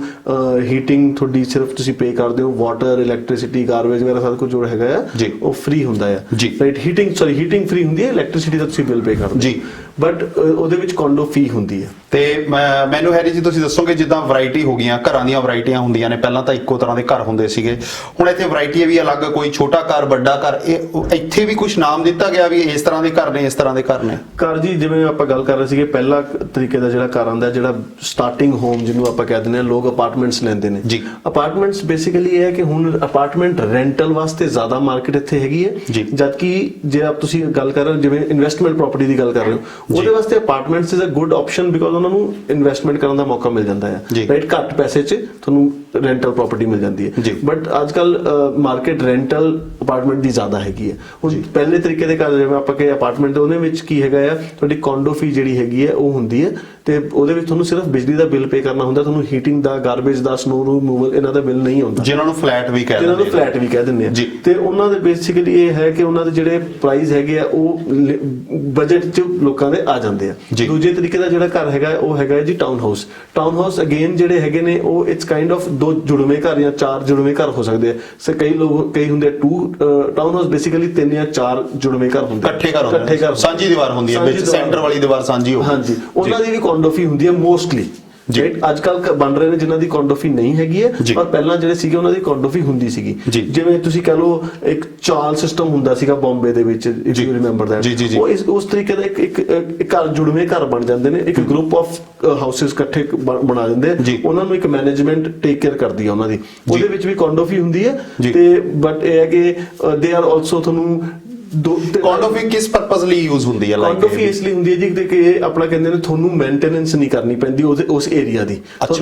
ਹੀਟਿੰਗ ਤੁਹਾਡੀ ਸਿਰਫ ਤੁਸੀਂ ਪੇ ਕਰਦੇ ਹੋ, ਵਾਟਰ, ਇਲੈਕਟ੍ਰਿਸਿਟੀ, ਗਾਰਬੇਜ ਵਗੈਰਾ ਸਭ ਕੁਝ ਜੋ ਹੈਗਾ ਆ ਉਹ ਫ੍ਰੀ ਹੁੰਦਾ ਹੈ, ਰਾਈਟ। ਹੀਟਿੰਗ ਫ੍ਰੀ ਹੁੰਦੀ ਹੈ, ਇਲੈਕਟ੍ਰਿਸਿਟੀ ਦਾ ਤੁਸੀਂ ਬਿੱਲ ਪੇ ਕਰਦੇ ਜੀ, ਬਟ ਉਹਦੇ ਵਿੱਚ ਕੋਂਡੋ ਫੀ ਹੁੰਦੀ ਹੈ। ਤੇ ਮੈਨੂੰ ਹੈਰੀ ਜੀ ਤੁਸੀਂ ਦੱਸੋਗੇ, ਜਿੱਦਾਂ ਵੈਰਾਈਟੀ ਹੋ ਗਈਆਂ, ਘਰਾਂ ਦੀਆਂ ਵੈਰਾਈਟੀਆਂ ਹੁੰਦੀਆਂ ਨੇ, ਪਹਿਲਾਂ ਤਾਂ ਇੱਕੋ ਤਰ੍ਹਾਂ ਦੇ ਘਰ ਹੁੰਦੇ ਸੀਗੇ, ਹੁਣ ਇੱਥੇ ਵੈਰਾਈਟੀ ਵੀ ਅਲੱਗ, ਕੋਈ ਛੋਟਾ ਘਰ, ਵੱਡਾ ਘਰ, ਇੱਥੇ ਵੀ ਕੁਝ ਨਾਮ ਦਿੱਤਾ ਗਿਆ ਵੀ ਇਸ ਤਰ੍ਹਾਂ ਦੇ ਘਰ ਨੇ, ਇਸ ਤਰ੍ਹਾਂ ਦੇ ਘਰ ਨੇ? ਘਰ ਜੀ, ਜਿਵੇਂ ਆਪਾਂ ਗੱਲ ਕਰ ਰਹੇ ਸੀਗੇ, ਪਹਿਲਾ ਤਰੀਕੇ ਦਾ ਜਿਹੜਾ ਘਰ ਆਉਂਦਾ, ਜਿਹੜਾ ਸਟਾਰਟਿੰਗ ਹੋਮ ਜਿਹਨੂੰ ਆਪਾਂ ਕਹਿ ਦਿੰਦੇ ਹਾਂ, ਲੋਕ ਅਪਾਰਟਮੈਂਟਸ ਲੈਂਦੇ ਨੇ ਜੀ। ਅਪਾਰਟਮੈਂਟਸ ਬੇਸਿਕਲੀ ਇਹ ਹੈ ਕਿ ਹੁਣ ਅਪਾਰਟਮੈਂਟ ਰੈਂਟਲ ਵਾਸਤੇ ਜ਼ਿਆਦਾ ਮਾਰਕੀਟ ਇੱਥੇ ਹੈਗੀ ਹੈ, ਜਦਕਿ ਜੇ ਆਪ ਤੁਸੀਂ ਗੱਲ ਕਰ ਰਹੇ ਹੋ, ਜਿਵੇਂ ਇਨਵੈਸਟਮੈਂਟ ਪ੍ਰਾਪਰਟੀ ਦੀ ਗੱਲ ਕਰ ਰਹੇ ਹੋ, ਉਹਦੇ ਵਾਸਤੇ apartments is a good option, because ਉਹਨਾਂ ਨੂੰ ਇਨਵੈਸਟਮੈਂਟ ਕਰਨ ਦਾ ਮੌਕਾ ਮਿਲ ਜਾਂਦਾ ਹੈ, ਰਾਈਟ। ਘੱਟ ਪੈਸੇ 'ਚ ਤੁਹਾਨੂੰ ਰੈਂਟਲ ਪ੍ਰਾਪਰਟੀ ਮਿਲ ਜਾਂਦੀ ਜੀ। ਹੈ। ਬਟ ਅੱਜ ਕੱਲ ਮਾਰਕੀਟ ਰੈਂਟਲ ਅਪਾਰਟਮੈਂਟ ਦੀ ਜ਼ਿਆਦਾ ਹੈਗੀ ਹੈ। ਹੁਣ ਪਹਿਲੇ ਤਰੀਕੇ ਦੇ ਘਰ ਜਿਵੇਂ ਆਪਾਂ ਕਹੇ ਅਪਾਰਟਮੈਂਟ, ਉਹਦੇ ਵਿੱਚ ਕੀ ਹੈਗਾ ਆ, ਤੁਹਾਡੀ ਕੌਂਡੋ ਫੀ ਜਿਹੜੀ ਹੈਗੀ ਹੈ ਉਹ ਹੁੰਦੀ ਹੈ, ਤੇ ਉਹਦੇ ਵਿੱਚ ਤੁਹਾਨੂੰ ਸਿਰਫ ਬਿਜਲੀ ਦਾ ਬਿੱਲ ਪੇ ਕਰਨਾ ਹੁੰਦਾ, ਤੁਹਾਨੂੰ ਹੀਟਿੰਗ ਦਾ, ਗਾਰਬੇਜ ਦਾ, ਸਨੋ ਰਿਮੂਵਲ ਇਹਨਾਂ ਦਾ ਬਿੱਲ ਨਹੀਂ ਆਉਂਦਾ, ਜਿਨ੍ਹਾਂ ਨੂੰ ਫਲੈਟ ਵੀ ਕਹਿ ਜਿਹਨਾਂ ਨੂੰ ਦਿੰਦੇ ਆ। ਫਲੈਟ ਵੀ ਕਹਿ ਦਿੰਦੇ ਆ। ਜੀ। ਤੇ ਉਹਨਾਂ ਦੇ ਬੇਸਿਕਲੀ ਇਹ ਹੈ ਕਿ ਉਹਨਾਂ ਦੇ ਜਿਹੜੇ ਪ੍ਰਾਈਸ ਹੈਗੇ ਆ ਉਹ ਬਜਟ 'ਚ ਲੋਕਾਂ ਦੇ ਆ ਜਾਂਦੇ ਆ। ਜੀ। ਦੂਜੇ ਤਰੀਕੇ ਦਾ ਜਿਹੜਾ ਘਰ ਹੈਗਾ ਉਹ ਹੈਗਾ ਜੀ town house. Town house again ਜਿਹੜੇ ਹੈਗੇ ਨੇ ਉਹ ਇਟਸ ਕਾਈਂਡ ਆਫ 2 ਜੁੜਵੇਂ ਘਰ ਜਾਂ 4 ਜੁੜਵੇਂ ਘਰ ਹੋ ਸਕਦੇ ਆ। ਸੋ ਕਈ ਹੁੰਦੇ 2 ਟਾਊਨ ਹਾਊਸ ਬੇਸਿਕਲੀ 3 ਜਾਂ 4 ਜੁੜਵੇਂ ਘਰ ਹੁੰਦੇ ਆ। ਇਕੱਠੇ ਘਰ ਸਾਂਝੀ ਦੀਵਾਰ ਹੁੰਦੀ ਹੈ, ਵਿੱਚ ਸੈਂਟਰ ਵਾਲੀ ਦੀਵਾਰ ਸਾਂਝੀ ਹੋਵੇ। ਹਾਂਜੀ, ਉਹਨਾਂ ਦੀ ਵੀ ਕੌਂਡੋ ਫੀ ਹੁੰਦੀ ਹੈ ਮੋਸਟਲੀ। ਅੱਜ ਕੱਲ ਬਣ ਰਹੇ ਨੇ ਜਿਨ੍ਹਾਂ ਦੀ ਕੌਂਡੋ ਫੀ ਨਹੀਂ ਹੈਗੀ ਹੈ, ਪਰ ਪਹਿਲਾਂ ਜਿਹੜੇ ਸੀਗੇ ਉਹਨਾਂ ਦੀ ਕੌਂਡੋ ਫੀ ਹੁੰਦੀ ਸੀਗੀ। ਜਿਵੇਂ ਤੁਸੀਂ ਕਹ ਲਓ ਇੱਕ ਚਾਲ ਸਿਸਟਮ ਹੁੰਦਾ ਸੀਗਾ ਬੰਬੇ ਦੇ ਵਿੱਚ, ਇਫ ਯੂ ਰਿਮੈਂਬਰ ਦੈਟ। ਉਹ ਉਸ ਤਰੀਕੇ ਦਾ ਇੱਕ ਘਰ ਜੁੜਵੇਂ ਘਰ ਬਣ ਜਾਂਦੇ ਨੇ, ਇੱਕ ਗਰੁੱਪ ਆਫ ਹਾਊਸਸ ਇਕੱਠੇ ਬਣਾ ਦਿੰਦੇ ਆ, ਉਹਨਾਂ ਨੂੰ ਇੱਕ ਮੈਨੇਜਮੈਂਟ ਟੇਕ ਕੇਅਰ ਕਰਦੀ ਹੈ ਉਹਨਾਂ ਦੀ। ਉਹਦੇ ਵਿੱਚ ਵੀ ਕੌਂਡੋ ਫੀ ਹੁੰਦੀ ਹੈ, ਤੇ ਬਟ ਇਹ ਹੈ ਕਿ ਦੇ ਆਰ ਆਲਸੋ ਤੁਹਾਨੂੰ ਕੌਂਡੋ ਫੀ ਕਿਸ ਪਰਪਸ ਲਈ ਯੂਜ਼ ਹੁੰਦੀ ਹੈ? ਕੌਂਡੋ ਫੀ ਇਸ ਲਈ ਹੁੰਦੀ ਹੈ ਜੀ ਕਿ ਆਪਣਾ ਕਹਿੰਦੇ ਨੇ ਤੁਹਾਨੂੰ ਮੇਨਟੇਨੈਂਸ ਨਹੀਂ ਕਰਨੀ ਪੈਂਦੀ ਉਸ ਏਰੀਆ ਦੀ।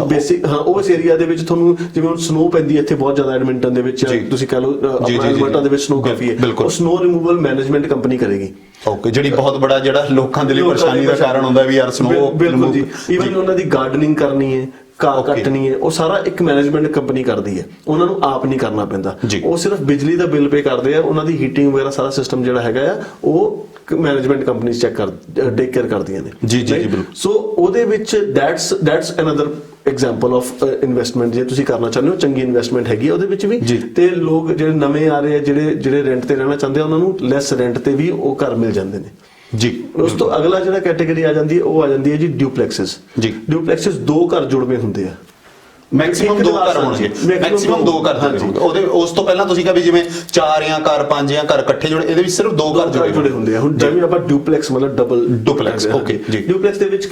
ਬੇਸਿਕ ਉਸ ਏਰੀਆ ਦੇ ਵਿੱਚ ਤੁਹਾਨੂੰ, ਜਿਵੇਂ ਹੁਣ ਸਨੋ ਪੈਂਦੀ ਹੈ ਇੱਥੇ ਬਹੁਤ ਜ਼ਿਆਦਾ ਐਡਮਿੰਟਨ ਦੇ ਵਿੱਚ, ਤੁਸੀਂ ਕਹ ਲਓ ਆਪਣਾ ਐਲਬਰਟਾ ਦੇ ਵਿੱਚ ਸਨੋ ਕਾਫੀ ਹੈ, ਉਹ ਸਨੋ ਰਿਮੂਵਲ ਮੈਨੇਜਮੈਂਟ ਕੰਪਨੀ ਕਰੇਗੀ। ਓਕੇ, ਜਿਹੜੀ ਬਹੁਤ ਬੜਾ ਜਿਹੜਾ ਲੋਕਾਂ ਦੇ ਲਈ ਪਰੇਸ਼ਾਨੀ ਦਾ ਕਾਰਨ ਹੁੰਦਾ ਵੀ ਯਾਰ ਸਨੋ। ਬਿਲਕੁਲ ਜੀ। ਈਵਨ ਉਹਨਾਂ ਦੀ ਗਾਰਡਨਿੰਗ ਕਰਨੀ ਹੈ, ਘਾਹ ਕੱਟਣੀ ਹੈ, ਉਹ ਸਾਰਾ ਇੱਕ ਮੈਨੇਜਮੈਂਟ ਕੰਪਨੀ ਕਰਦੀ ਹੈ, ਉਹਨਾਂ ਨੂੰ ਆਪ ਨਹੀਂ ਕਰਨਾ ਪੈਂਦਾ। ਉਹ ਸਿਰਫ ਬਿਜਲੀ ਦਾ ਬਿੱਲ ਪੇ ਕਰਦੇ ਆ, ਉਹਨਾਂ ਦੀ ਹੀਟਿੰਗ ਵਗੈਰਾ ਸਾਰਾ ਸਿਸਟਮ ਜਿਹੜਾ ਹੈਗਾ ਆ ਉਹ ਮੈਨੇਜਮੈਂਟ ਕੰਪਨੀ ਟੇਕ ਕੇਅਰ ਕਰਦੀਆਂ ਨੇ। ਜੀ ਬਿਲਕੁਲ। ਸੋ ਉਹਦੇ ਵਿੱਚ that's another example of investment. ਜੇ ਤੁਸੀਂ ਕਰਨਾ ਚਾਹੁੰਦੇ ਹੋ, ਚੰਗੀ ਇਨਵੈਸਟਮੈਂਟ ਹੈਗੀ ਹੈ ਉਹਦੇ ਵਿੱਚ ਵੀ। ਤੇ ਲੋਕ ਜਿਹੜੇ ਨਵੇਂ ਆ ਰਹੇ ਆ, ਜਿਹੜੇ ਰੈਂਟ ਤੇ ਰਹਿਣਾ ਚਾਹੁੰਦੇ ਆ, ਉਹਨਾਂ ਨੂੰ ਲੈਸ ਰੈਂਟ ਤੇ ਵੀ ਉਹ ਘਰ ਮਿਲ ਜਾਂਦੇ ਨੇ। ਜੀ। ਉਸ ਤੋਂ ਅਗਲਾ ਜਿਹੜਾ ਕੈਟਾਗਰੀ ਆ ਜਾਂਦੀ ਹੈ ਉਹ ਆ ਜਾਂਦੀ ਹੈ ਜੀ ਡਿਊਪਲੈਕਸਸ। ਡਿਊਪਲੈਕਸਸ 2 ਘਰ ਜੁੜਵੇਂ ਹੁੰਦੇ ਆ। ਮੈਕਸਿਮਮ 2 ਘਰ ਹੋਣਗੇ, ਮੈਕਸਿਮਮ 2 ਘਰ ਉਹਦੇ। ਉਸ ਤੋਂ ਪਹਿਲਾਂ ਤੁਸੀਂ ਕਿਹਾ ਵੀ ਜਿਵੇਂ 4 ਜਾਂ ਘਰ 5 ਜਾਂ ਘਰ ਇਕੱਠੇ ਜੁੜੇ, ਇਹਦੇ ਵਿੱਚ ਸਿਰਫ 2 ਘਰ ਜੁੜੇ ਹੁੰਦੇ ਆ। ਹੁਣ ਜਿਵੇਂ ਆਪਾਂ ਡਿਊਪਲੈਕਸ ਮਤਲਬ ਡਬਲ ਡੁਪਲੈਕਸ। ਓਕੇ ਜੀ। ਡਿਊਪਲੈਕਸ ਦੇ ਵਿੱਚ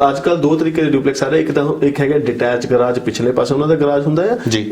ਅੱਜ ਕੱਲ 2 ਤਰੀਕੇ ਦੇ ਡਿਊਪਲੈਕਸ ਆ ਰਹੇ। ਇੱਕ ਹੈਗਾ ਡਿਟੈਚ ਗਰਾਜ, ਪਿਛਲੇ ਪਾਸੇ ਉਹਨਾਂ ਦਾ ਗਰਾਜ ਹੁੰਦਾ ਹੈ ਜੀ,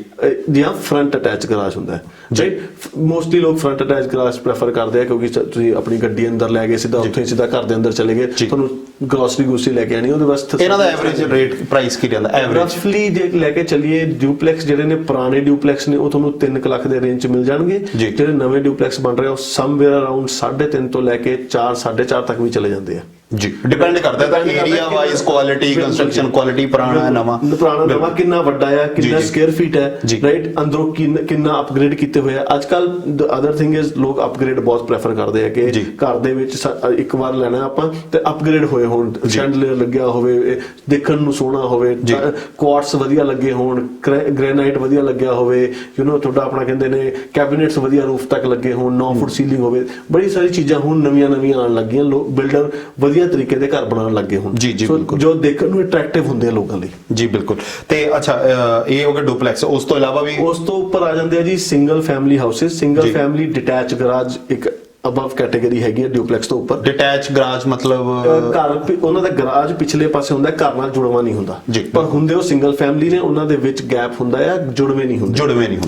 ਜਾਂ ਫਰੰਟ ਅਟੈਚ ਗਰਾਜ ਹੁੰਦਾ ਹੈ। ਰਾਈਟ, ਮੋਸਟਲੀ ਲੋਕ ਫਰੰਟ ਅਟੈਚ ਗਰਾਜ ਪ੍ਰੈਫਰ ਕਰਦੇ ਆ, ਕਿਉਂਕਿ ਤੁਸੀਂ ਆਪਣੀ ਗੱਡੀ ਅੰਦਰ ਲੈ ਗਏ, ਸਿੱਧਾ ਉੱਥੇ ਸਿੱਧਾ ਘਰ ਦੇ ਅੰਦਰ ਚਲੇ ਗਏ, ਤੁਹਾਨੂੰ ਗਰੋਸਰੀ ਲੈ ਕੇ ਆਣੀ, ਉਹਦੇ ਵਾਸਤੇ ਇਹਨਾਂ ਦਾ ਐਵਰੇਜ ਰੇਟ ਪ੍ਰਾਈਸ ਕੀ ਰਹਿੰਦਾ? ਐਵਰੇਜ ਰਫਲੀ ਜੇ ਲੈ ਕੇ ਚੱਲੀਏ, ਡਿਊਪਲੈਕਸ ਜਿਹੜੇ ਨੇ ਪੁਰਾਣੇ ਡਿਊਪਲੈਕਸ ਨੇ ਉਹ ਤੁਹਾਨੂੰ 3 ਲੱਖ ਦੇ ਰੇਂਜ 'ਚ ਮਿਲ ਜਾਣਗੇ। ਜਿਹੜੇ ਨਵੇਂ ਡਿਊਪਲੈਕਸ ਬਣ ਰਹੇ ਉਹ ਸਮਵੇਅਰ ਅਰਾਊਂਡ 3.5 ਤੋਂ ਲੈ ਕੇ 4, 4.5 ਤੱਕ ਵੀ ਚਲੇ ਜਾਂਦੇ ਆ। ਜੀ, ਡਿਪੈਂਡ ਕਰਦਾ ਹੈ area wise, quality, construction quality, ਪੁਰਾਣਾ ਨਵਾਂ, ਕਿੰਨਾ ਵੱਡਾ ਆ, ਕਿੰਨਾ ਸਕੁਅਰ ਫੀਟ ਹੈ, ਰਾਈਟ, ਅੰਦਰੋਂ ਕਿੰਨਾ ਅਪਗ੍ਰੇਡ ਕੀਤੇ ਹੋਏ ਆ। ਅੱਜ ਕੱਲ ਅਦਰ ਥਿੰਗ ਇਜ਼ ਲੋਕ ਅਪਗ੍ਰੇਡ ਬਹੁਤ ਪ੍ਰੈਫਰ ਕਰਦੇ ਆ ਕਿ ਘਰ ਦੇ ਵਿੱਚ ਇੱਕ ਵਾਰ ਲੈਣਾ ਆਪਾਂ ਤੇ ਅਪਗ੍ਰੇਡ ਹੋਏ ਹੋਣ, ਸ਼ੈਂਡਲੀਅਰ ਲੱਗਿਆ ਹੋਵੇ, ਦੇਖਣ ਨੂੰ ਸੋਹਣਾ ਹੋਵੇ, ਕੁਆਰਟਸ ਵਧੀਆ ਲੱਗੇ ਹੋਣ, ਗ੍ਰੈਨਾਈਟ ਵਧੀਆ ਲੱਗਿਆ ਹੋਵੇ, ਤੁਹਾਡਾ ਆਪਣਾ ਕਹਿੰਦੇ ਨੇ ਕੈਬਿਨੇਟਸ ਵਧੀਆ ਰੂਫ ਤੱਕ ਲੱਗੇ ਹੋਣ, 9 ਫੁੱਟ ਸੀਲਿੰਗ ਹੋਵੇ। ਬੜੀ ਸਾਰੀ ਚੀਜ਼ਾਂ ਹੁਣ ਨਵੀਆਂ ਆਉਣ ਲੱਗੀਆਂ। ਲੋਕ ਬਿਲਡਰ ਵਧੀਆ ਤਰੀਕੇ ਦੇ ਘਰ ਬਣਾਉਣ ਲੱਗੇ ਹੁਣ, ਜੋ ਦੇਖਣ ਨੂੰ ਅਟਰੈਕਟਿਵ ਹੁੰਦੇ ਆ ਲੋਕਾਂ ਲਈ। ਜੀ ਬਿਲਕੁਲ। ਤੇ ਅੱਛਾ, ਇਹ ਹੋ ਗਿਆ ਡੁਪਲੈਕਸ। ਉਸ ਤੋਂ ਇਲਾਵਾ ਵੀ ਉਸ ਤੋਂ ਉੱਪਰ ਆ ਜਾਂਦੇ ਆ ਜੀ single family houses. Single family detach garage ਇੱਕ ਅਬਵ ਕੈਟਾਗਰੀ ਹੈਗੀ ਹੈ ਡਿਊਪਲੈਕਸ ਤੋਂ ਉੱਪਰ। ਡਿਟੈਚ ਗਰਾਜ ਮਤਲਬ ਘਰ, ਉਹਨਾਂ ਦਾ ਗਰਾਜ ਪਿਛਲੇ ਪਾਸੇ ਹੁੰਦਾ, ਘਰ ਨਾਲ ਜੁੜਵਾ ਨਹੀਂ ਹੁੰਦਾ, ਪਰ ਹੁੰਦੇ ਉਹ ਸਿੰਗਲ ਫੈਮਿਲੀ ਨੇ, ਉਹਨਾਂ ਦੇ ਵਿੱਚ ਗੈਪ ਹੁੰਦਾ ਆ, ਜੁੜਵੇਂ ਨਹੀਂ ਹੁੰਦੇ।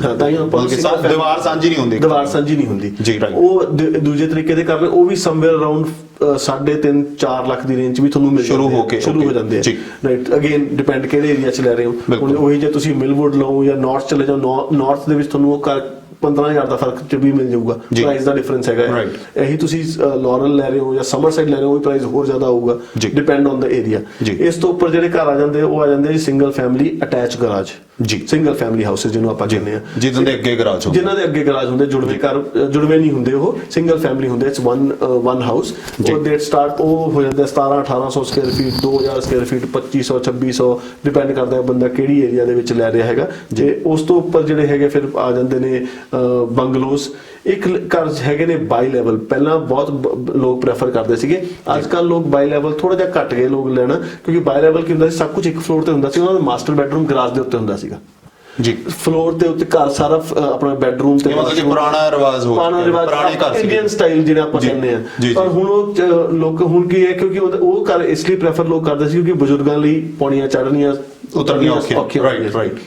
ਹਾਂ, ਤਾਂ ਹੀ ਆਪਾਂ ਦੀਵਾਰ ਸਾਂਝੀ ਨਹੀਂ ਹੁੰਦੀ। ਉਹ ਦੂਜੇ ਤਰੀਕੇ ਦੇ ਘਰ ਨੇ, ਉਹ ਵੀ ਸਮਵੇਅਰ ਅਰਾਊਂਡ 3.5 4 ਲੱਖ ਦੀ ਰੇਂਜ ਵੀ ਤੁਹਾਨੂੰ ਮਿਲ ਸ਼ੁਰੂ ਹੋ ਜਾਂਦੇ ਆ। ਰਾਈਟ, ਅਗੇਨ ਡਿਪੈਂਡ ਕਿਹੜੇ ਏਰੀਆ 'ਚ ਲੈ ਰਹੇ ਹੋ। ਹੁਣ ਉਹੀ ਜੇ ਤੁਸੀਂ ਮਿਲਵੁੱਡ ਲਓ ਜਾਂ ਨਾਰਥ ਚਲੇ ਜਾਓ, ਨਾਰਥ ਦੇ ਵਿੱਚ ਤੁਹਾਨੂੰ ਉਹ 15,000 ਦਾ ਫਰਕ ਚ ਵੀ ਮਿਲ ਜਾਊਗਾ, ਪ੍ਰਾਈਸ ਦਾ ਡਿਫਰੈਂਸ ਹੈਗਾ। ਇਹੀ ਤੁਸੀਂ ਲਾਰਲ ਲੈ ਰਹੇ ਹੋ ਜਾਂ ਸਮਰਸਾਈਡ ਲੈ ਰਹੇ ਹੋ, ਉਹ ਪ੍ਰਾਈਸ ਹੋਰ ਜ਼ਿਆਦਾ ਆਊਗਾ, ਡਿਪੈਂਡ ਔਨ ਦਾ ਏਰੀਆ। ਇਸ ਤੋਂ ਉੱਪਰ ਜਿਹੜੇ ਘਰ ਆ ਜਾਂਦੇ ਉਹ ਆ ਜਾਂਦੇ ਜੀ single family attach garage. Single family houses ਜਿਹਨੂੰ ਆਪਾਂ ਕਹਿੰਦੇ ਆ, ਜਿਨ੍ਹਾਂ ਦੇ ਅੱਗੇ ਗਰਾਜ ਹੁੰਦੇ, ਜੁੜਵੇਂ ਘਰ, ਜੁੜਵੇਂ ਨਹੀਂ ਹੁੰਦੇ, ਉਹ ਸਿੰਗਲ ਫੈਮਿਲੀ ਹੁੰਦੇ। It's one house. ਉਹ ਡੇਟ ਸਟਾਰਟ ਉਹ ਹੋ ਜਾਂਦੇ 1700-1800 square feet, 2000 square feet, 2500-2600, depend ਕਰਦਾ ਹੈ ਬੰਦਾ ਕਿਹੜੀ ਏਰੀਆ ਦੇ ਵਿੱਚ ਲੈ ਰਿਹਾ ਹੈਗਾ। ਤੇ ਉਸ ਤੋਂ ਉੱਪਰ ਜਿਹੜੇ ਹੈਗੇ ਫਿਰ ਆ ਜਾਂਦੇ ਨੇ ਬੰਗਲੋਸ। ਇੱਕ ਘਰ ਹੈਗੇ ਨੇ ਬਾਈ ਲੈਵਲ। ਪਹਿਲਾਂ ਬਹੁਤ ਲੋਕ ਪ੍ਰੈਫਰ ਕਰਦੇ ਸੀਗੇ, ਅੱਜ ਕੱਲ ਲੋਕ ਬਾਈ ਲੈਵਲ ਥੋੜਾ ਜਿਹਾ ਘੱਟ ਗਏ ਲੋਕ ਲੈਣਾ, ਕਿਉਂਕਿ ਬਾਈ ਲੈਵਲ ਕੀ ਹੁੰਦਾ ਸੀ, ਸਭ ਕੁਝ ਇੱਕ ਫਲੋਰ ਤੇ ਹੁੰਦਾ ਸੀ। ਉਹਨਾਂ ਦਾ ਮਾਸਟਰ ਬੈਡਰੂਮ ਗਰਾਜ ਦੇ ਉੱਤੇ ਹੁੰਦਾ ਸੀਗਾ ਜੀ, ਫਲੋਰ ਦੇ ਉੱਤੇ ਘਰ ਸਾਰਾ ਆਪਣਾ ਬੈਡਰੂਮ ਤੇ, ਮਤਲਬ ਪੁਰਾਣਾ ਰਿਵਾਜ ਪੁਰਾਣੇ ਘਰ ਇੰਡੀਅਨ ਸਟਾਈਲ ਜਿਹੜਾ ਆਪਾਂ ਕਹਿੰਦੇ ਆ। ਪਰ ਹੁਣ ਉਹ ਲੋਕ ਹੁਣ ਕੀ ਹੈ, ਕਿਉਂਕਿ ਉਹ ਘਰ ਇਸ ਲਈ ਪ੍ਰੈਫਰ ਲੋਕ ਕਰਦੇ ਸੀ ਕਿਉਂਕਿ ਬਜ਼ੁਰਗਾਂ ਲਈ ਪੌੜੀਆਂ ਚੜ੍ਹਨੀਆਂ ਉਤਰਨੀਆਂ ਔਖੀਆਂ। ਰਾਈਟ,